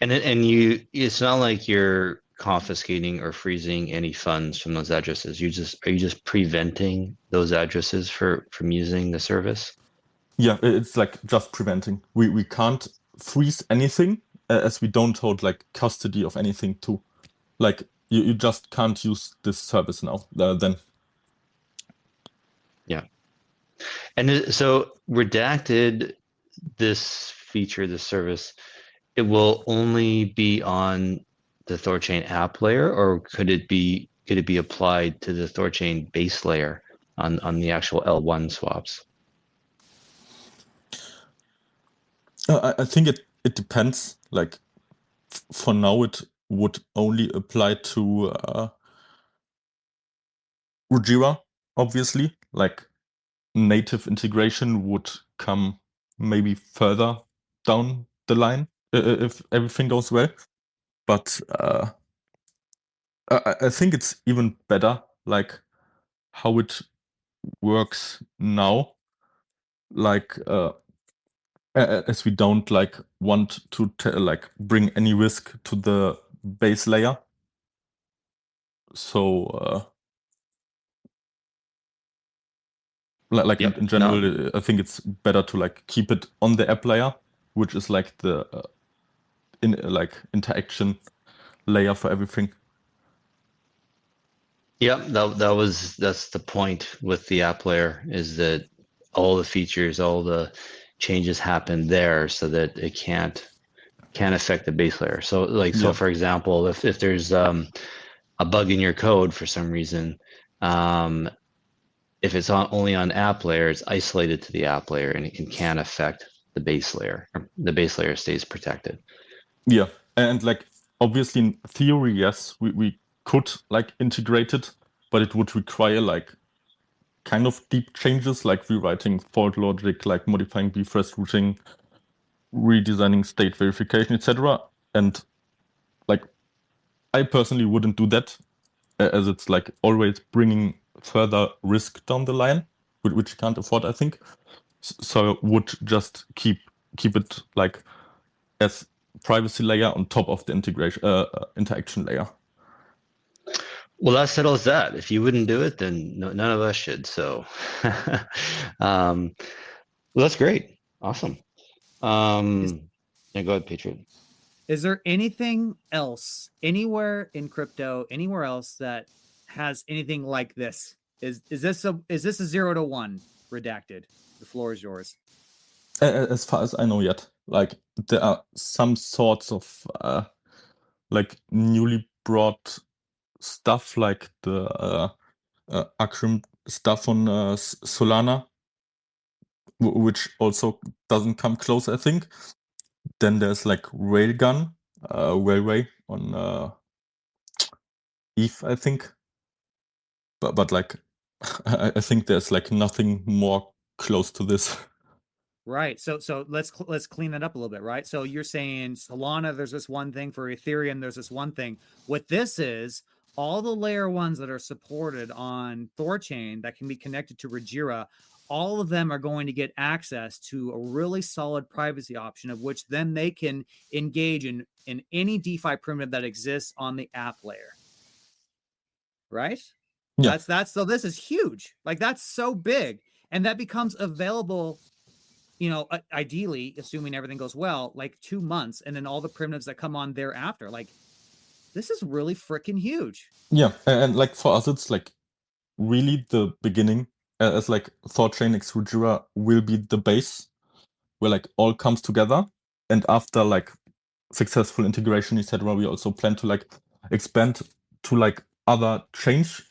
And it's not like you're confiscating or freezing any funds from those addresses. Are you just preventing those addresses from using the service? Yeah, it's like just preventing. We can't freeze anything as we don't hold like custody of anything too. Like you just can't use this service now then. Yeah. And so redacted, this feature, this service, it will only be on the THORChain app layer, or could it be applied to the THORChain base layer on the actual L1 swaps? I think it depends. Like for now, it would only apply to Rujira, obviously. Like native integration would come maybe further down the line if everything goes well. But I think it's even better, like how it works now. Like as we don't like want to like bring any risk to the base layer. So like Yep. in general, No. I think it's better to like keep it on the app layer, which is like the like interaction layer for everything. Yep. That's the point with the app layer, is that all the features, all the changes happen there, so that it can't affect the base layer. So Yeah. for example, if there's a bug in your code for some reason, if it's only on app layer, it's isolated to the app layer, and it can't affect the base layer. The base layer stays protected. Yeah. And like obviously in theory, yes, we could like integrate it, but it would require like kind of deep changes, like rewriting fault logic, like modifying bfrest routing, redesigning state verification, etc. And like I personally wouldn't do that, as it's like always bringing further risk down the line, which you can't afford, I think. So I would just keep it like as privacy layer on top of the integration interaction layer. Well, that settles that. If you wouldn't do it, then none of us should. So, well, that's great. Awesome. Yeah, go ahead, Patriot. Is there anything else anywhere in crypto, anywhere else that has anything like this? Is this a 0 to 1 redacted? The floor is yours. As far as I know yet, like there are some sorts of like newly brought stuff, like the Akrim stuff on Solana, which also doesn't come close, I think. Then there's like Railgun, Railway on ETH, I think. But like I think there's like nothing more close to this. Right. So let's clean that up a little bit, right? So you're saying Solana, there's this one thing. For Ethereum, there's this one thing. What this is, all the layer ones that are supported on THORChain that can be connected to Rujira, all of them are going to get access to a really solid privacy option, of which then they can engage in any DeFi primitive that exists on the app layer. Right? Yeah. That's so this is huge. Like that's so big. And that becomes available, you know, ideally, assuming everything goes well, like 2 months, and then all the primitives that come on thereafter. Like, this is really freaking huge. Yeah, and like for us, it's like really the beginning, as like THORChain X Rujira will be the base where like all comes together, and after like successful integration, etc., we also plan to like expand to like other chains,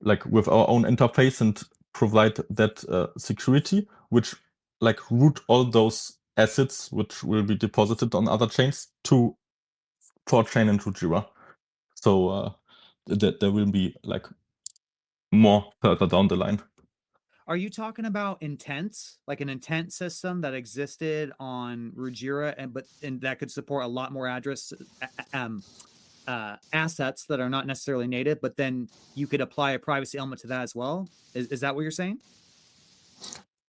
like with our own interface, and provide that security, which like route all those assets which will be deposited on other chains to THORChain and Rujira. So that there will be like more further down the line. Are you talking about intents, like an intent system that existed on Rujira, and that could support a lot more assets that are not necessarily native, but then you could apply a privacy element to that as well? Is that what you're saying?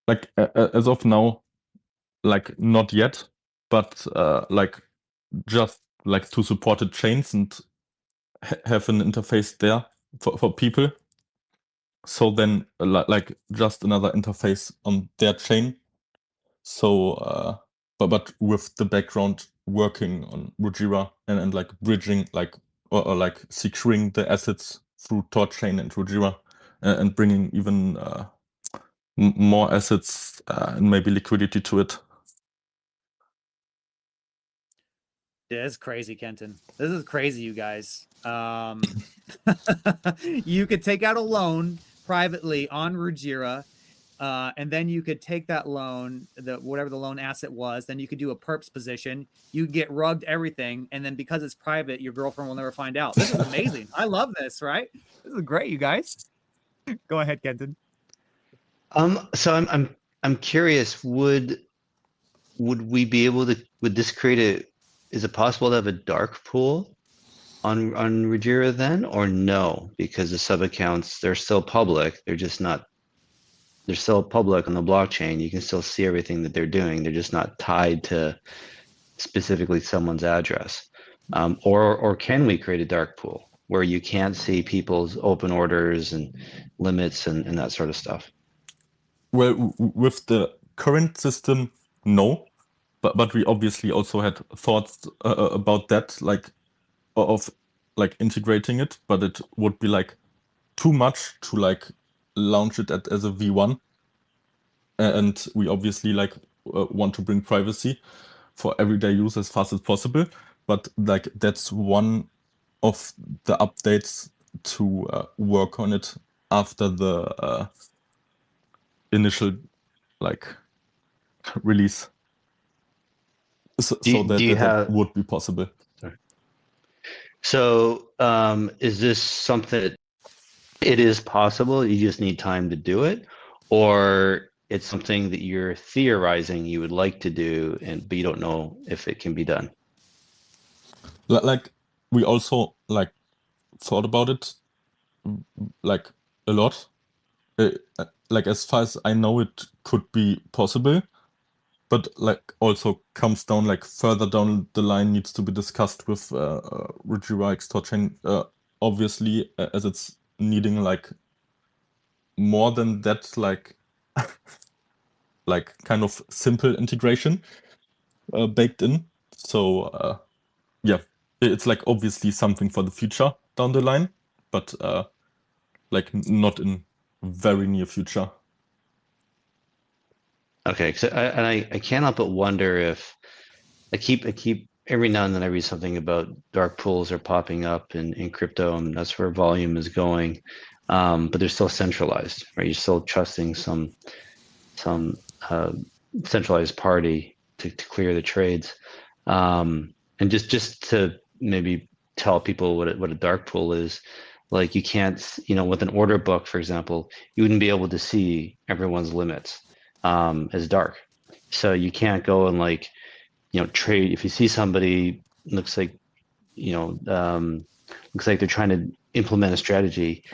Like as of now, like not yet, but like just like to supported chains and have an interface there for people. So then like just another interface on their chain. So but with the background working on Rujira and like bridging like or like securing the assets through THORChain and Rujira and bringing even more assets and maybe liquidity to it. Yeah, it's crazy, Kenton. This is crazy, you guys. You could take out a loan privately on Rujira, and then you could take that loan, whatever the loan asset was, then you could do a perps position. You get rugged everything, and then because it's private, your girlfriend will never find out. This is amazing. I love this, right? This is great, you guys. Go ahead, Kenton. So I'm curious, would we be able to, would this create is it possible to have a dark pool on Rujira then, or no? Because the sub accounts, they're still public. They're just not, they're still public on the blockchain. You can still see everything that they're doing. They're just not tied to specifically someone's address. Or can we create a dark pool where you can't see people's open orders and limits and that sort of stuff? Well, with the current system, no. But we obviously also had thoughts about that, like of like integrating it, but it would be like too much to like launch it as a V1. And we obviously like want to bring privacy for everyday use as fast as possible. But like that's one of the updates to work on it after the initial like release. So that would be possible. So is this something that it is possible, you just need time to do it, or it's something that you're theorizing you would like to do, but you don't know if it can be done? Like we also like thought about it like a lot. Like as far as I know, it could be possible, but like also comes down like further down the line needs to be discussed with Rujira THORChain, obviously, as it's needing like more than that, like like kind of simple integration baked in. So yeah, it's like obviously something for the future down the line, but like not in very near future. Okay, so I can't help but wonder if I keep every now and then I read something about dark pools are popping up in crypto, and that's where volume is going. But they're still centralized, right? You're still trusting some centralized party to clear the trades. And just to maybe tell people what a dark pool is, like you can't, with an order book, for example, you wouldn't be able to see everyone's limits as dark. So you can't go and like, trade. If you see somebody looks like, looks like they're trying to implement a strategy,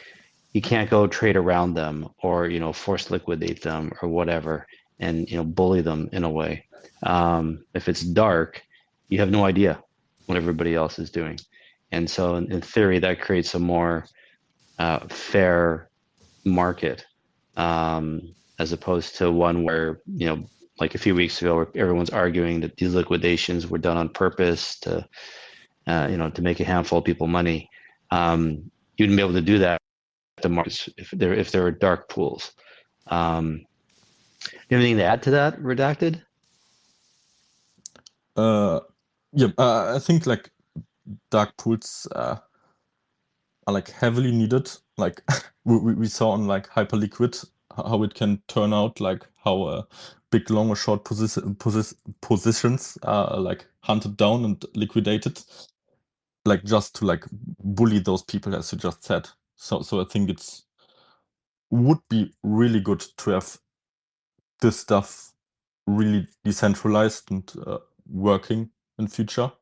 you can't go trade around them or, force liquidate them or whatever, and, bully them in a way. If it's dark, you have no idea what everybody else is doing. And so in theory, that creates a more fair market, as opposed to one where, like a few weeks ago, where everyone's arguing that these liquidations were done on purpose to, to make a handful of people money. You wouldn't be able to do that at the markets if there are dark pools. Anything to add to that, Redacted? Yeah, I think like dark pools are like heavily needed. Like we saw on like Hyperliquid how it can turn out, like how big long or short positions are like hunted down and liquidated, like just to like bully those people, as you just said. So I think it's would be really good to have this stuff really decentralized and working in future.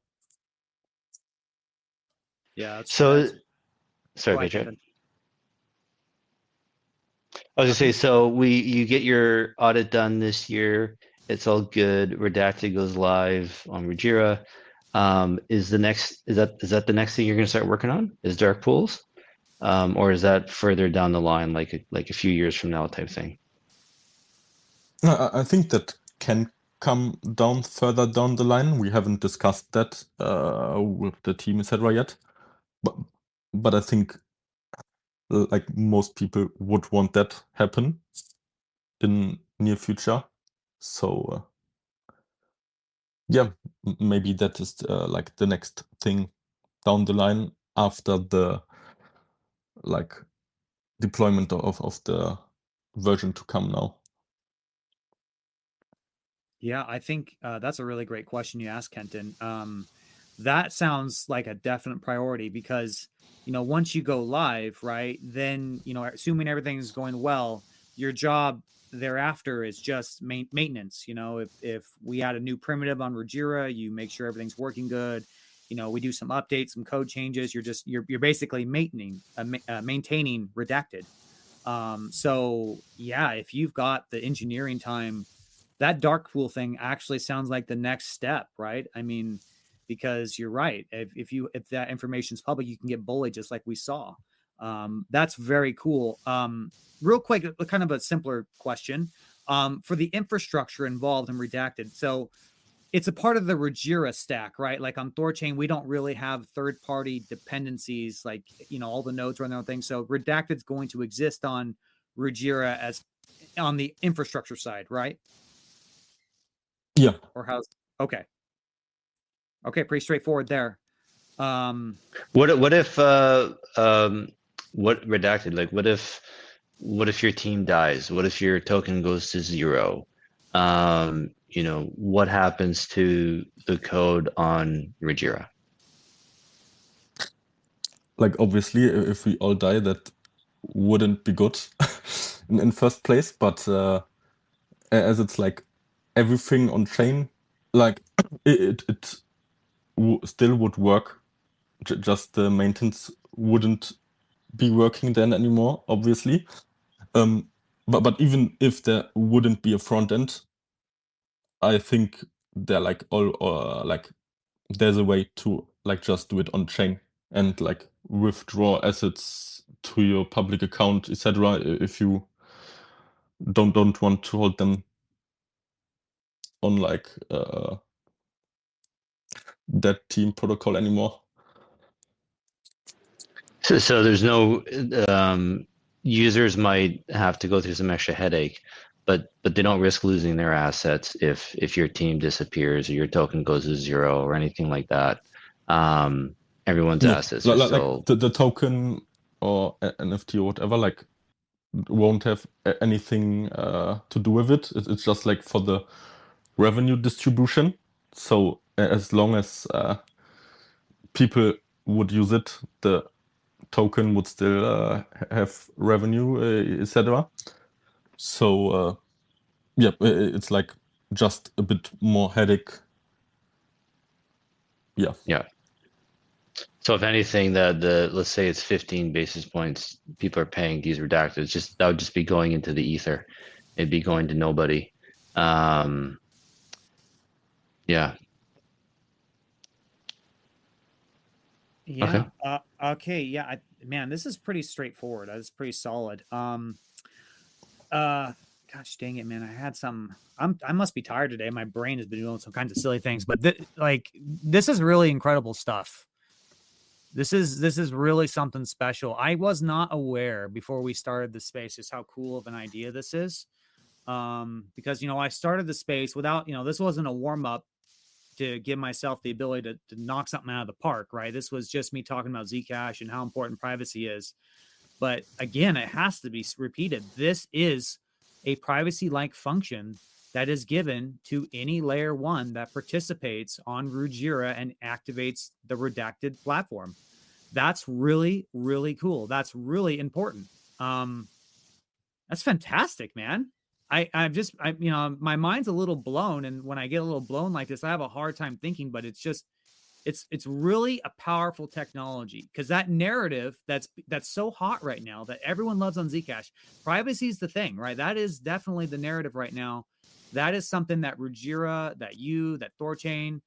Yeah. Sorry, ahead, Patriot. I was gonna say, so you get your audit done this year. It's all good. Redacted goes live on Rujira. Is that the next thing you're gonna start working on? Is dark pools, or is that further down the line, like a few years from now type thing? I think that can come down further down the line. We haven't discussed that with the team, etc. yet, but I think like most people would want that happen in near future. So yeah, maybe that is like the next thing down the line after the like deployment of the version to come now. Yeah, I think that's a really great question you asked, Kenton. That sounds like a definite priority because, once you go live, right, then, assuming everything's going well, your job thereafter is just maintenance. If we add a new primitive on Rujira, you make sure everything's working good. We do some updates, some code changes. You're basically maintaining Redacted. So yeah, if you've got the engineering time, that dark pool thing actually sounds like the next step, right? I mean, because you're right. If that information is public, you can get bullied just like we saw. That's very cool. Real quick, kind of a simpler question. For the infrastructure involved in Redacted. So it's a part of the Rujira stack, right? Like on THORChain, we don't really have third-party dependencies, like, all the nodes run their own thing. So Redacted's going to exist on Rujira as on the infrastructure side, right? Yeah. Or how's okay? Okay, pretty straightforward there. What if what redacted? Like, what if your team dies? What if your token goes to 0? What happens to the code on Rujira? Like obviously, if we all die, that wouldn't be good in first place. But as it's like everything on chain, like it still would work. Just the maintenance wouldn't be working then anymore, obviously. But even if there wouldn't be a front end, I think they're like all like there's a way to like just do it on chain and like withdraw assets to your public account, etc. If you don't want to hold them on like that team protocol anymore. So there's no users might have to go through some extra headache, but they don't risk losing their assets if your team disappears or your token goes to 0 or anything like that. Everyone's No, assets are like still the token or NFT or whatever like won't have anything to do with it. It's just like for the revenue distribution. So as long as people would use it, the token would still have revenue, etc. So yeah, it's like just a bit more headache. Yeah. yeah. So if anything, let's say it's 15 basis points people are paying these redacted, that would just be going into the ether. It'd be going to nobody. Yeah. Yeah. Okay. Yeah. Man, this is pretty straightforward. That's pretty solid. Gosh dang it, man! I had some. I must be tired today. My brain has been doing some kinds of silly things, but this is really incredible stuff. This is really something special. I was not aware before we started the space just how cool of an idea this is. Because I started the space without this wasn't a warm up to give myself the ability to knock something out of the park, right? This was just me talking about Zcash and how important privacy is. But again, it has to be repeated. This is a privacy-like function that is given to any layer 1 that participates on Rujira and activates the redacted platform. That's really, really cool. That's really important. That's fantastic, man. My mind's a little blown, and when I get a little blown like this, I have a hard time thinking. But it's really a powerful technology because that narrative that's so hot right now that everyone loves on Zcash. Privacy is the thing, right? That is definitely the narrative right now. That is something that Rujira, that THORChain,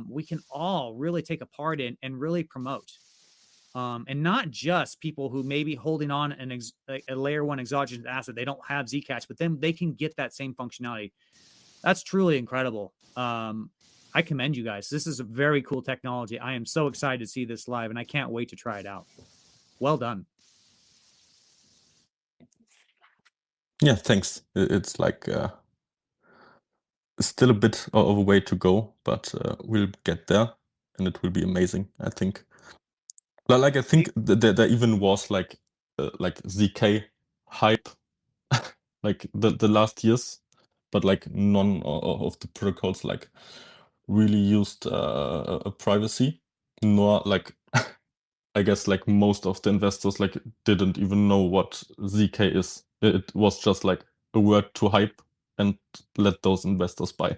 we can all really take a part in and really promote. And not just people who may be holding on a layer 1 exogenous asset. They don't have Zcash, but then they can get that same functionality. That's truly incredible. I commend you guys. This is a very cool technology. I am so excited to see this live, and I can't wait to try it out. Well done. Yeah, thanks. It's like still a bit of a way to go, but we'll get there, and it will be amazing, I think. Like I think there even was like ZK hype like the last years, but like none of the protocols like really used privacy, nor like I guess like most of the investors like didn't even know what ZK is. It was just like a word to hype and let those investors buy.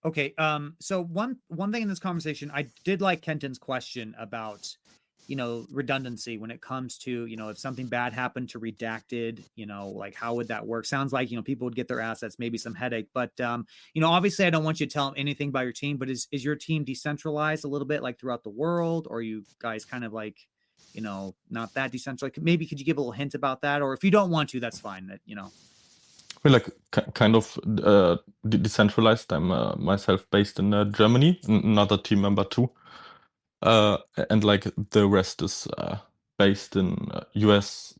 Okay. So one thing in this conversation, I did like Kenton's question about, redundancy when it comes to, if something bad happened to Redacted, like how would that work? Sounds like, people would get their assets, maybe some headache. But obviously I don't want you to tell them anything about your team, but is your team decentralized a little bit like throughout the world, or are you guys kind of like, not that decentralized? Maybe could you give a little hint about that? Or if you don't want to, that's fine. That, We're like kind of decentralized. I'm myself based in Germany, another team member too. And like the rest is based in US,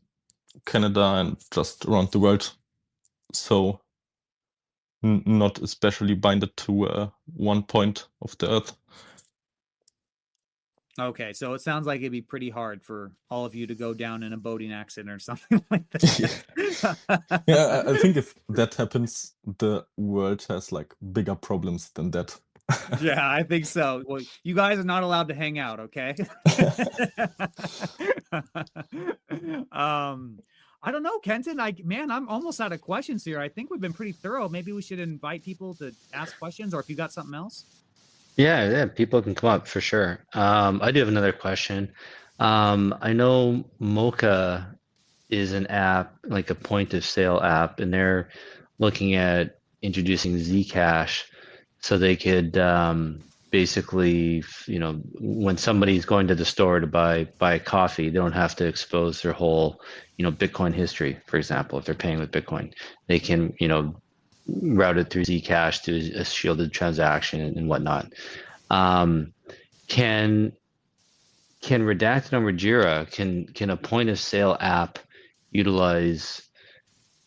Canada, and just around the world. So not especially binded to one point of the earth. Okay, so it sounds like it'd be pretty hard for all of you to go down in a boating accident or something like that. Yeah, I think if that happens, the world has like bigger problems than that. Yeah, I think so. Well, you guys are not allowed to hang out, okay? I don't know, Kenton. I'm almost out of questions here. I think we've been pretty thorough. Maybe we should invite people to ask questions, or if you got something else. Yeah, people can come up for sure. I do have another question. I know Mocha is an app, like a point of sale app, and they're looking at introducing Zcash so they could basically, when somebody's going to the store to buy coffee, they don't have to expose their whole, Bitcoin history, for example. If they're paying with Bitcoin, they can, route it through Zcash to a shielded transaction and whatnot. Can Redacted on Rujira, can a point of sale app utilize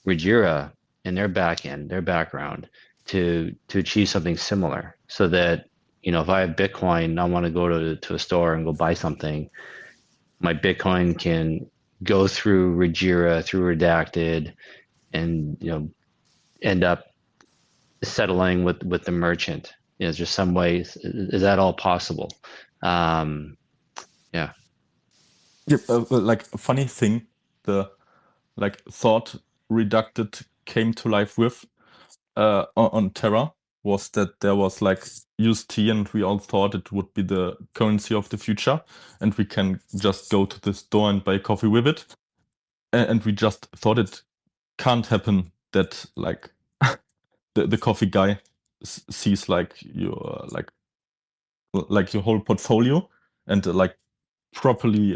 Rujira in their backend, their background, to achieve something similar, so that if I have Bitcoin, I want to go to a store and go buy something, my Bitcoin can go through Rujira, through Redacted, and end up settling with the merchant. Is there some ways? Is that all possible? Yeah. Yeah, like a funny thing, the like thought Redacted came to life with on Terra was that there was like UST, and we all thought it would be the currency of the future, and we can just go to the store and buy coffee with it. And we just thought it can't happen that like the coffee guy sees like your like your whole portfolio and like properly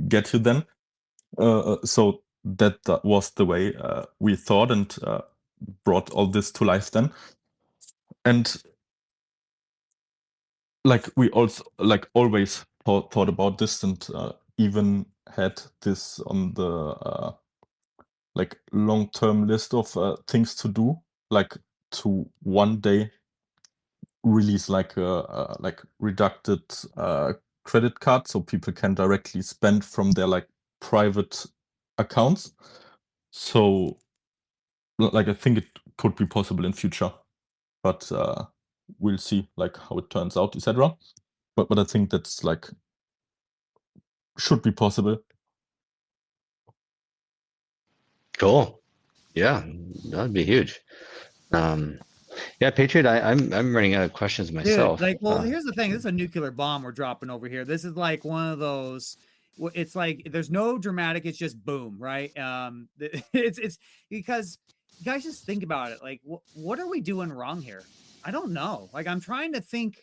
get you then. So that was the way we thought, and brought all this to life then. And like we also like always thought about this, and even had this on the like long-term list of things to do, like to one day release like a like Redacted credit card, so people can directly spend from their like private accounts. So like I think it could be possible in future, but we'll see like how it turns out, etc. But I think that's like should be possible. Cool. Yeah, that'd be huge. Yeah, Patriot, I'm running out of questions myself. Dude, well, here's the thing. This is a nuclear bomb we're dropping over here. This is like one of those. It's like there's no dramatic. It's just boom, right? It's because you guys just think about it. Like, what are we doing wrong here? I don't know. Like, I'm trying to think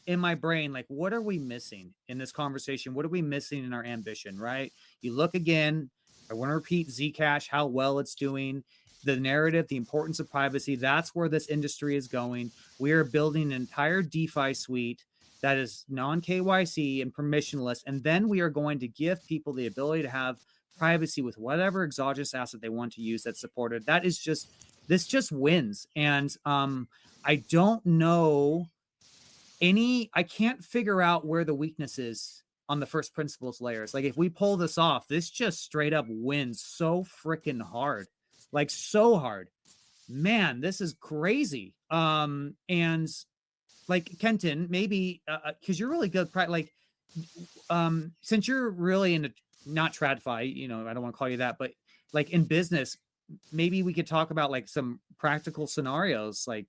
in my brain, like, what are we missing in this conversation? What are we missing in our ambition, right? You look again. I want to repeat Zcash, how well it's doing, the narrative, the importance of privacy. That's where this industry is going. We are building an entire DeFi suite that is non-KYC and permissionless. And then we are going to give people the ability to have privacy with whatever exogenous asset they want to use that's supported. This just wins. And I don't know I can't figure out where the weakness is on the first principles layers. Like if we pull this off, this just straight up wins so freaking hard. Like so hard. Man, this is crazy. And like Kenton, maybe because you're really good, like since you're really into not TradFi, you know, I don't want to call you that, but like in business, maybe we could talk about like some practical scenarios, like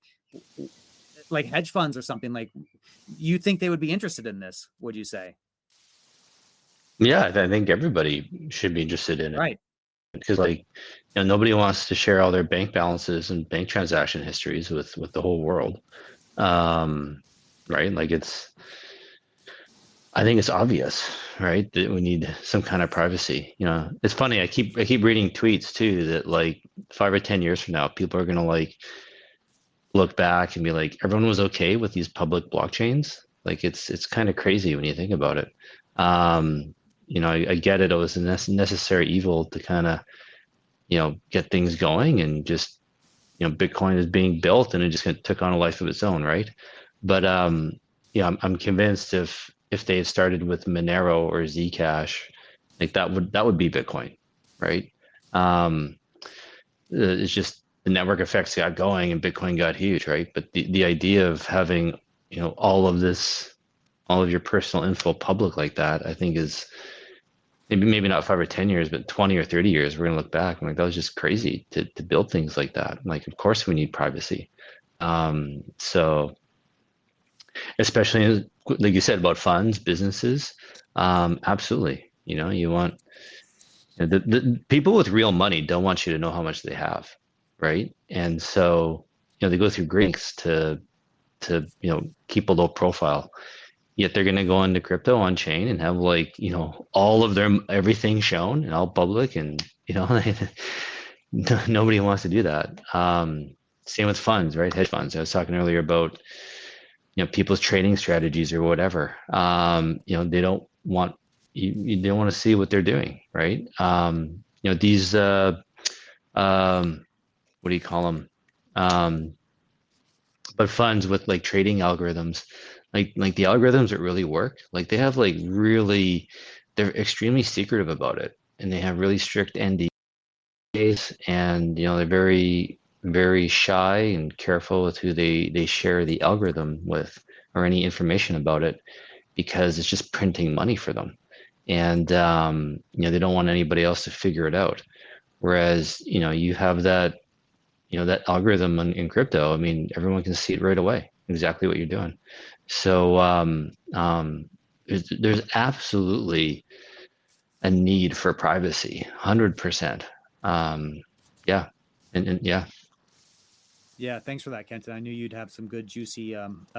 hedge funds or something. Like, you think they would be interested in this? Would you say? Yeah, I think everybody should be interested in it. Right. Because like, you know, nobody wants to share all their bank balances and bank transaction histories with the whole world. Right? Like I think it's obvious, right, that we need some kind of privacy. You know, it's funny. I keep reading tweets too that like 5 or 10 years from now, people are gonna like look back and be like, everyone was okay with these public blockchains. Like it's kind of crazy when you think about it. You know, I get it. It was a necessary evil to kind of, you know, get things going, and just, you know, Bitcoin is being built and it just kind of took on a life of its own, right? But yeah, I'm convinced if they had started with Monero or Zcash, like that would be Bitcoin, right? It's just the network effects got going and Bitcoin got huge, right? But the idea of having, you know, all of your personal info public like that, I think is maybe not 5 or 10 years, but 20 or 30 years, we're gonna look back and like, that was just crazy to build things like that. Like, of course we need privacy. So especially like you said about funds, businesses, absolutely. You know, you want, you know, the people with real money don't want you to know how much they have, right? And so, you know, they go through Greeks to you know, keep a low profile. Yet they're going to go into crypto on chain and have like, you know, all of their everything shown and all public, and you know, nobody wants to do that. Same with funds, right? Hedge funds. I was talking earlier about, you know, people's trading strategies or whatever. You know, they don't want you don't want to see what they're doing, right? You know, these what do you call them? But funds with like trading algorithms, like the algorithms that really work, like they have like really, they're extremely secretive about it, and they have really strict NDAs, and you know, they're very very shy and careful with who they share the algorithm with or any information about it, because it's just printing money for them, and you know, they don't want anybody else to figure it out. Whereas, you know, you have that, you know, that algorithm in crypto, I mean, everyone can see it right away, exactly what you're doing. So there's absolutely a need for privacy, 100%. Yeah, and yeah. Yeah, thanks for that, Kenton. I knew you'd have some good, juicy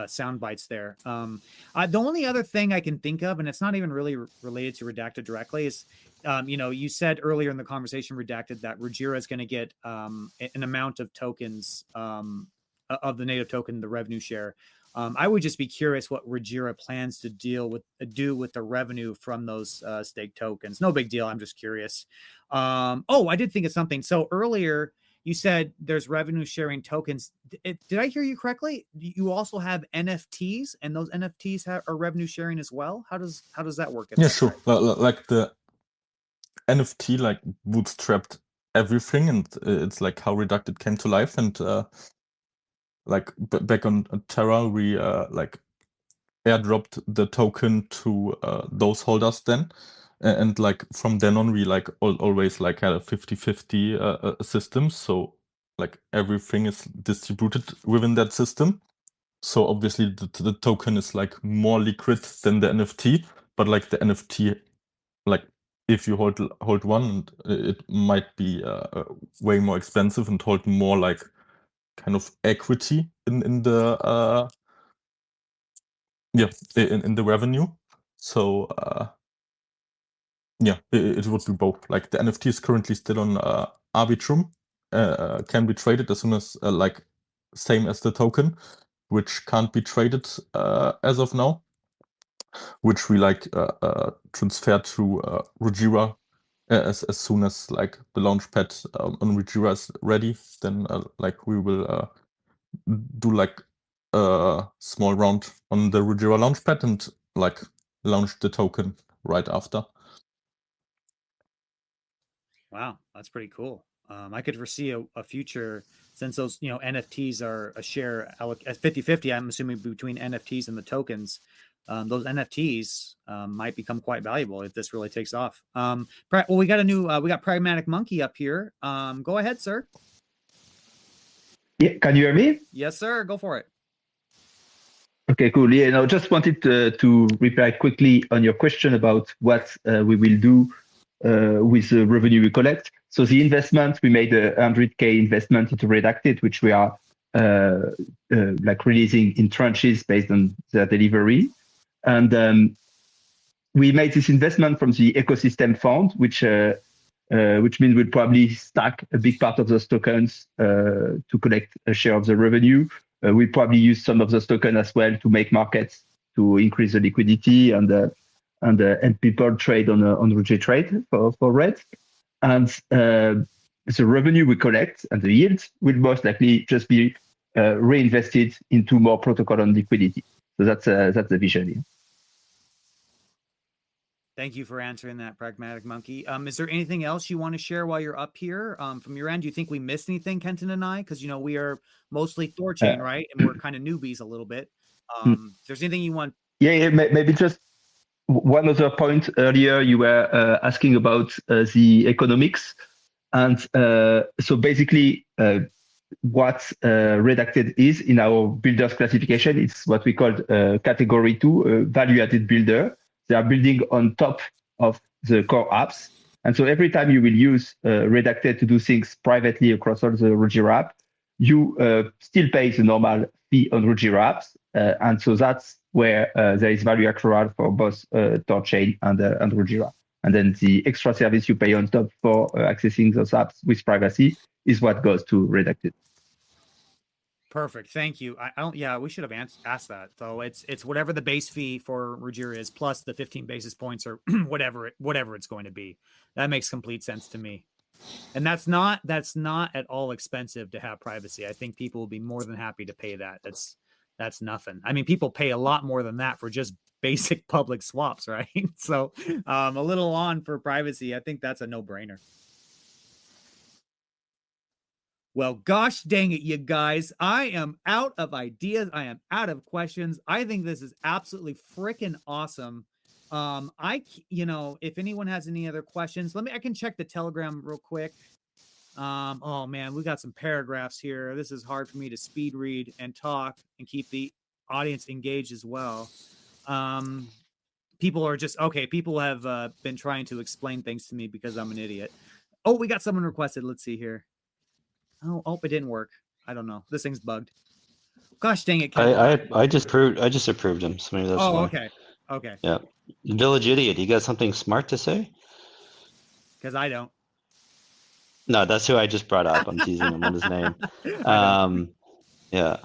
sound bites there. The only other thing I can think of, and it's not even really related to Redacted directly, is, you know, you said earlier in the conversation, Redacted, that Rujira is going to get an amount of tokens of the native token, the revenue share. I would just be curious what Rujira plans to do with the revenue from those stake tokens. No big deal. I'm just curious. Oh, I did think of something. So earlier, you said there's revenue sharing tokens. Did I hear you correctly? You also have NFTs, and those NFTs are revenue sharing as well. How does that work? Yeah, sure. Like the NFT like bootstrapped everything, and it's like how Redacted came to life. And like back on Terra, we like airdropped the token to those holders then. And like from then on, we like always like had a 50-50 system. So like everything is distributed within that system. So obviously the token is like more liquid than the NFT, but like the NFT, like if you hold one, it might be way more expensive and hold more like kind of equity in the yeah, in the revenue. So yeah, it would be both. Like the NFT is currently still on Arbitrum, can be traded as soon as like same as the token, which can't be traded as of now, which we like transfer to Rujira as soon as like the launchpad on Rujira is ready, then like we will do like a small round on the Rujira launchpad and like launch the token right after. Wow, that's pretty cool. I could foresee a future, since those NFTs are a share at 50-50. I'm assuming between NFTs and the tokens. Those NFTs might become quite valuable if this really takes off. Well, we got we got Pragmatic Monkey up here. Go ahead, sir. Yeah, can you hear me? Yes, sir. Go for it. Okay, cool. Yeah, no, just wanted to reply quickly on your question about what we will do with the revenue we collect. So the investment, we made a 100K investment into Redacted, which we are like releasing in tranches based on their delivery. And we made this investment from the ecosystem fund, which means we'll probably stack a big part of those tokens to collect a share of the revenue. We probably use some of those tokens as well to make markets to increase the liquidity and people trade on Rujira trade for Red. And the revenue we collect and the yield will most likely just be reinvested into more protocol and liquidity. So that's the vision here. Thank you for answering that, Pragmatic Monkey. Is there anything else you want to share while you're up here from your end? Do you think we missed anything, Kenton and I? Because, we are mostly THORChain, right? And we're kind of newbies a little bit. If there's anything you want. Yeah, maybe just one other point. Earlier, you were asking about the economics. And so basically, what Redacted is in our builders classification, it's what we call category 2, value-added builder. They are building on top of the core apps. And so every time you will use Redacted to do things privately across all the Rujira app, you still pay the normal fee on Rujira apps. And so that's where there is value accrual for both THORChain and Rujira. And then the extra service you pay on top for accessing those apps with privacy is what goes to Redacted. Perfect. Thank you. I don't. Yeah, we should have asked that. So it's whatever the base fee for Rujira is plus the 15 basis points or whatever it's going to be. That makes complete sense to me. And that's not at all expensive to have privacy. I think people will be more than happy to pay that. That's nothing. I mean, people pay a lot more than that for just basic public swaps, right? So a little on for privacy. I think that's a no-brainer. Well, gosh dang it, you guys. I am out of ideas. I am out of questions. I think this is absolutely freaking awesome. If anyone has any other questions, I can check the Telegram real quick. Oh man, we got some paragraphs here. This is hard for me to speed read and talk and keep the audience engaged as well. People have been trying to explain things to me because I'm an idiot. Oh, we got someone requested. Let's see here. Oh, it didn't work. I don't know. This thing's bugged. Gosh dang it. I just approved him. So maybe that's why. Okay. Yeah. Village Idiot, you got something smart to say? Because I don't. No, that's who I just brought up. I'm teasing him on his name. Yeah.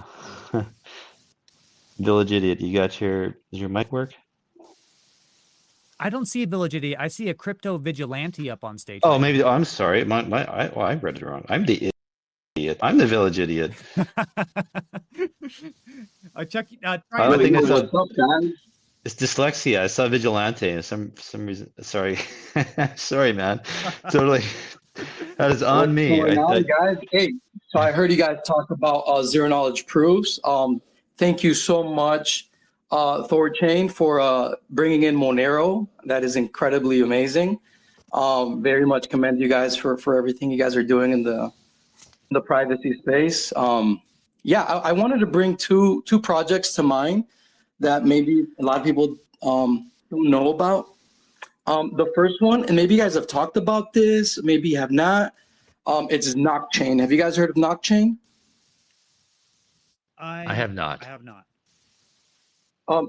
Village Idiot, does your mic work? I don't see a Village Idiot. I see a crypto vigilante up on stage. Oh, maybe. I'm sorry. I read it wrong. I'm the idiot. I'm the Village Idiot. I check. I think it's dyslexia. I saw vigilante and for some reason. Sorry, sorry, man. Totally. That is on me. Guys? Hey, so I heard you guys talk about zero knowledge proofs. Thank you so much, THORChain, for bringing in Monero. That is incredibly amazing. Very much commend you guys for everything you guys are doing in the privacy space. I wanted to bring two projects to mind that maybe a lot of people don't know about. The first one, and maybe you guys have talked about this, maybe you have not. It's THORChain. Have you guys heard of THORChain? I have not. I have not.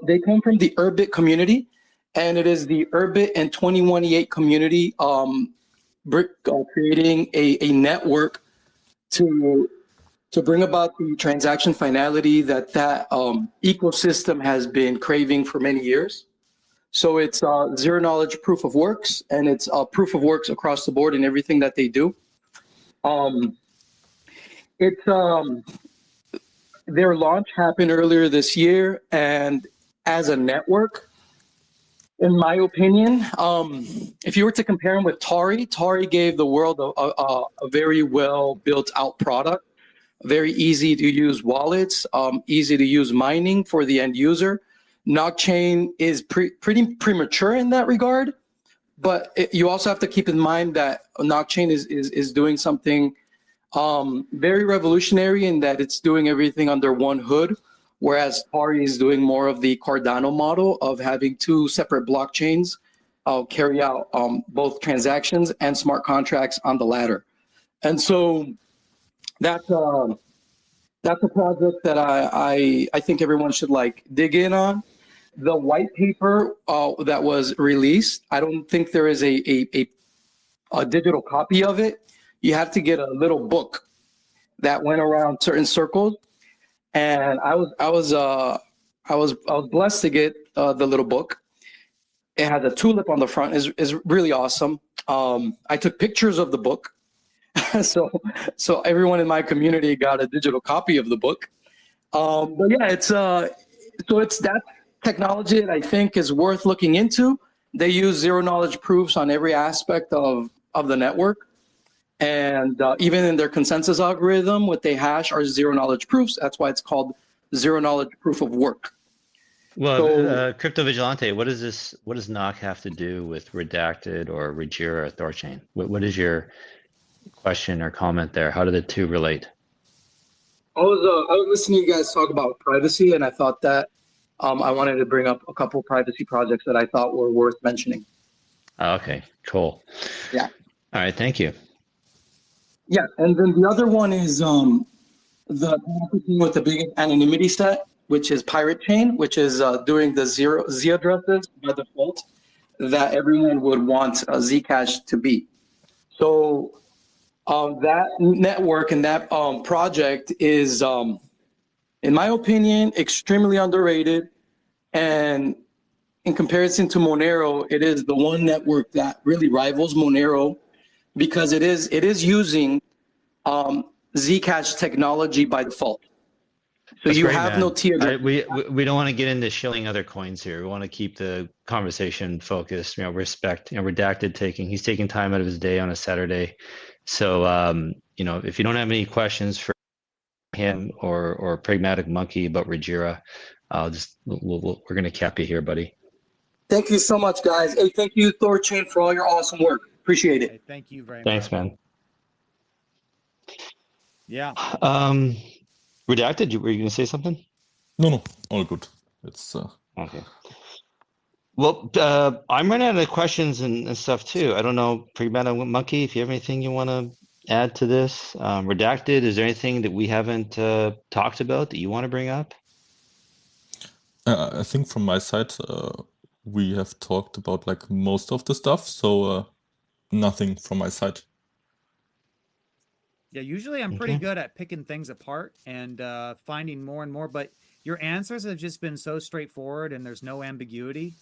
They come from the Urbit community, and it is the Urbit and 21E8 community creating a network to bring about the transaction finality that ecosystem has been craving for many years. So it's zero knowledge proof of works, and it's proof of works across the board in everything that they do. Their launch happened earlier this year, and as a network, in my opinion, if you were to compare them with Tari gave the world a very well built out product, very easy to use wallets, easy to use mining for the end user. THORChain is pretty premature in that regard, but you also have to keep in mind that THORChain is doing something very revolutionary in that it's doing everything under one hood, whereas Tari is doing more of the Cardano model of having two separate blockchains carry out both transactions and smart contracts on the latter. And so that's a project that I think everyone should like dig in on. The white paper that was released, I don't think there is a digital copy of it. You have to get a little book that went around certain circles, and I was blessed to get the little book. It has a tulip on the front. Is really awesome. I took pictures of the book, so everyone in my community got a digital copy of the book. But yeah, it's that technology that I think is worth looking into. They use zero knowledge proofs on every aspect of the network. And even in their consensus algorithm, what they hash are zero knowledge proofs. That's why it's called zero knowledge proof of work. Well, Crypto Vigilante, what does NOC have to do with Redacted or Rujira or THORChain? What is your question or comment there? How do the two relate? I was listening to you guys talk about privacy, and I thought that I wanted to bring up a couple privacy projects that I thought were worth mentioning. Okay, cool. Yeah. All right, thank you. Yeah, and then the other one is the with the biggest anonymity set, which is Patriotsounds, which is doing the Z addresses by default that everyone would want Zcash to be. So that network and that project is, in my opinion, extremely underrated. And in comparison to Monero, it is the one network that really rivals Monero, because it is using Zcash technology by default. So That's you great, have man. no tier. We don't want to get into shilling other coins here. We want to keep the conversation focused. Respect. Redacted he's taking time out of his day on a Saturday. So if you don't have any questions for him or Pragmatic Monkey about Rujira, we're gonna cap you here, buddy. Thank you so much, guys. Hey, thank you, THORChain, for all your awesome work. Appreciate it. Hey, thank you very much. Thanks, man. Yeah. Redacted, were you going to say something? No, all good. It's okay. Well, I'm running out of questions and stuff too. I don't know, Pragmatic Monkey, if you have anything you want to add to this. Redacted, is there anything that we haven't talked about that you want to bring up? I think from my side, we have talked about like most of the stuff, so nothing from my side. Yeah, usually I'm pretty good at picking things apart and finding more and more, but your answers have just been so straightforward and there's no ambiguity.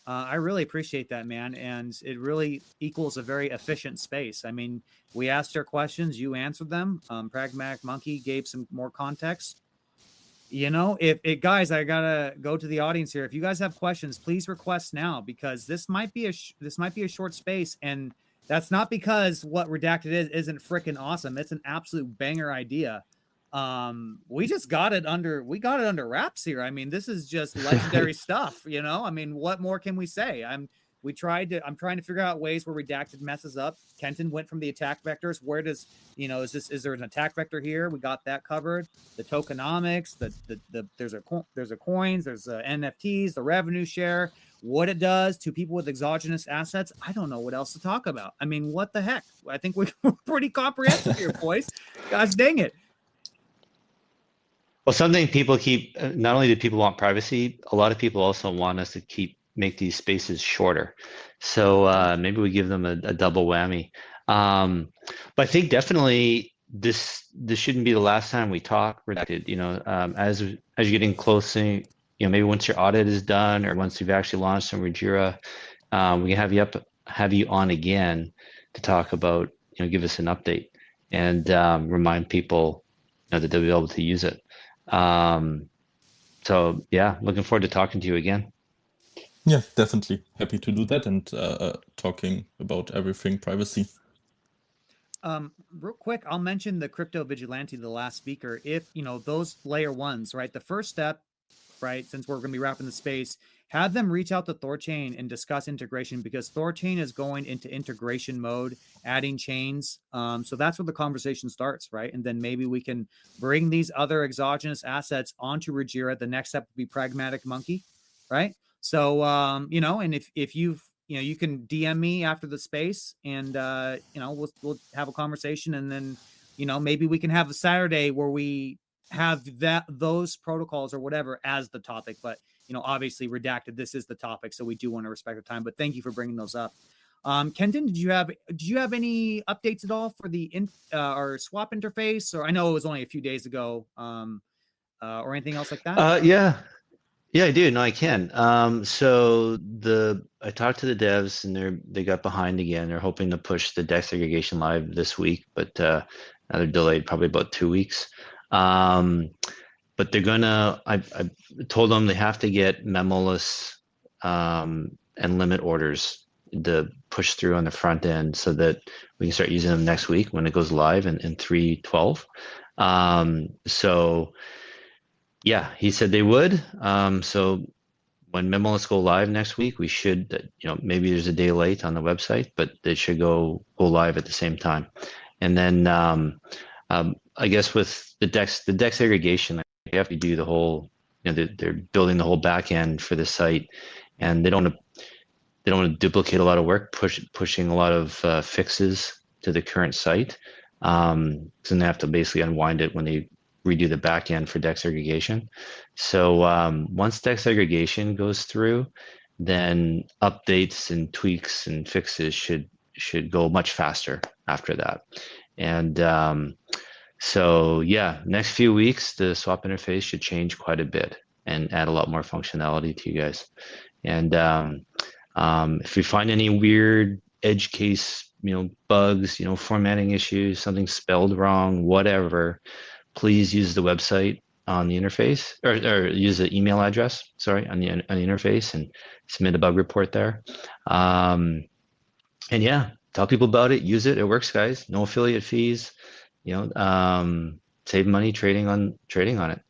I really appreciate that, man. And it really equals a very efficient space. I mean, we asked our questions, you answered them. Pragmatic Monkey gave some more context. Guys, I gotta go to the audience here. If you guys have questions, please request now, because this might be a short space, and that's not because what Redacted isn't freaking awesome. It's an absolute banger idea. We just got it under wraps here. I mean, this is just legendary stuff, I mean, what more can we say? I'm trying to figure out ways where Redacted messes up. Kenton went from the attack vectors. Where does, is there an attack vector here? We got that covered. The tokenomics, there's a coins, there's NFTs, the revenue share, what it does to people with exogenous assets. I don't know what else to talk about. I mean, what the heck? I think we're pretty comprehensive here, boys. Gosh dang it. Well, something people keep, not only do people want privacy, a lot of people also want us to make these spaces shorter. So maybe we give them a double whammy. But I think definitely this shouldn't be the last time we talk, Redacted. As you're getting closer maybe once your audit is done or once we've actually launched some Rujira, we can have you on again to talk about, give us an update and remind people that they'll be able to use it. So yeah, looking forward to talking to you again. Yeah, definitely happy to do that and talking about everything privacy. Real quick, I'll mention the Crypto Vigilante, the last speaker. If those layer ones, right? The first step, right? Since we're going to be wrapping the space, have them reach out to THORChain and discuss integration, because THORChain is going into integration mode, adding chains. So that's where the conversation starts, right? And then maybe we can bring these other exogenous assets onto Rujira. The next step would be Pragmatic Monkey, right? So, and if you've, you can DM me after the space, and we'll have a conversation, and then maybe we can have a Saturday where we have those protocols or whatever as the topic. But obviously Redacted, this is the topic, so we do want to respect the time. But thank you for bringing those up. Kenton, did you have any updates at all for the our swap interface? Or I know it was only a few days ago, or anything else like that? Yeah, I do. No, I can. So I talked to the devs, and they got behind again. They're hoping to push the DEX segregation live this week, but now they're delayed probably about 2 weeks. But they're gonna. I told them they have to get memoless and limit orders to push through on the front end, so that we can start using them next week when it goes live in 3.12. So. Yeah, he said they would. So when memoless go live next week, we should, maybe there's a day late on the website, but they should go live at the same time. And then I guess with the DEX segregation, you have to do the whole, they're building the whole back end for the site, and they don't want to duplicate a lot of work, pushing a lot of fixes to the current site. So then they have to basically unwind it when they redo the back end for DEX segregation. So once DEX segregation goes through, then updates and tweaks and fixes should go much faster after that. And so yeah, next few weeks, the swap interface should change quite a bit and add a lot more functionality to you guys. And if we find any weird edge case, bugs, formatting issues, something spelled wrong, whatever, please use the website on the interface, or use the email address, on the interface, and submit a bug report there. And yeah, tell people about it, use it. It works, guys. No affiliate fees. Save money trading on it.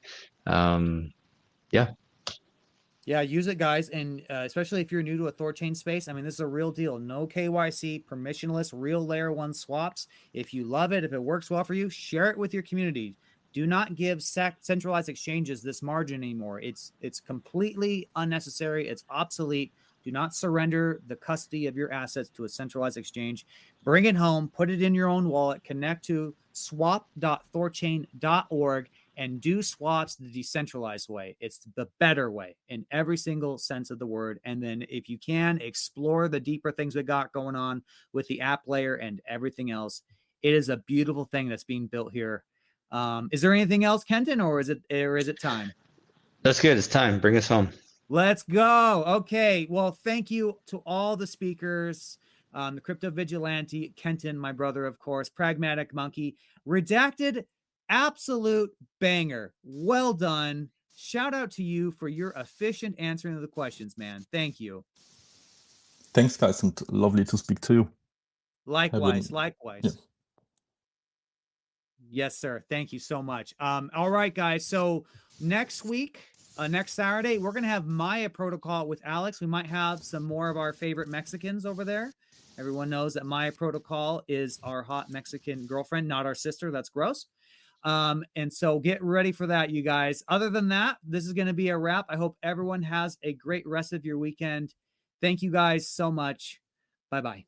Yeah, use it, guys. And especially if you're new to a THORChain space, I mean, this is a real deal. No KYC, permissionless, real layer one swaps. If you love it, if it works well for you, share it with your community. Do not give centralized exchanges this margin anymore. It's completely unnecessary. It's obsolete. Do not surrender the custody of your assets to a centralized exchange. Bring it home, put it in your own wallet, connect to swap.thorchain.org, and do swaps the decentralized way. It's the better way in every single sense of the word. And then if you can, explore the deeper things we got going on with the app layer and everything else. It is a beautiful thing that's being built here. Is there anything else, Kenton, or is it time? That's good. It's time. Bring us home. Let's go. Okay. Well, thank you to all the speakers. The Crypto Vigilante, Kenton, my brother, of course, Pragmatic Monkey, Redacted, absolute banger. Well done. Shout out to you for your efficient answering of the questions, man. Thank you. Thanks, guys, and lovely to speak to you. Likewise. Yeah. Yes, sir. Thank you so much. All right, guys. So next week, next Saturday, we're going to have Maya Protocol with Alex. We might have some more of our favorite Mexicans over there. Everyone knows that Maya Protocol is our hot Mexican girlfriend, not our sister. That's gross. And so get ready for that, you guys. Other than that, this is going to be a wrap. I hope everyone has a great rest of your weekend. Thank you guys so much. Bye-bye.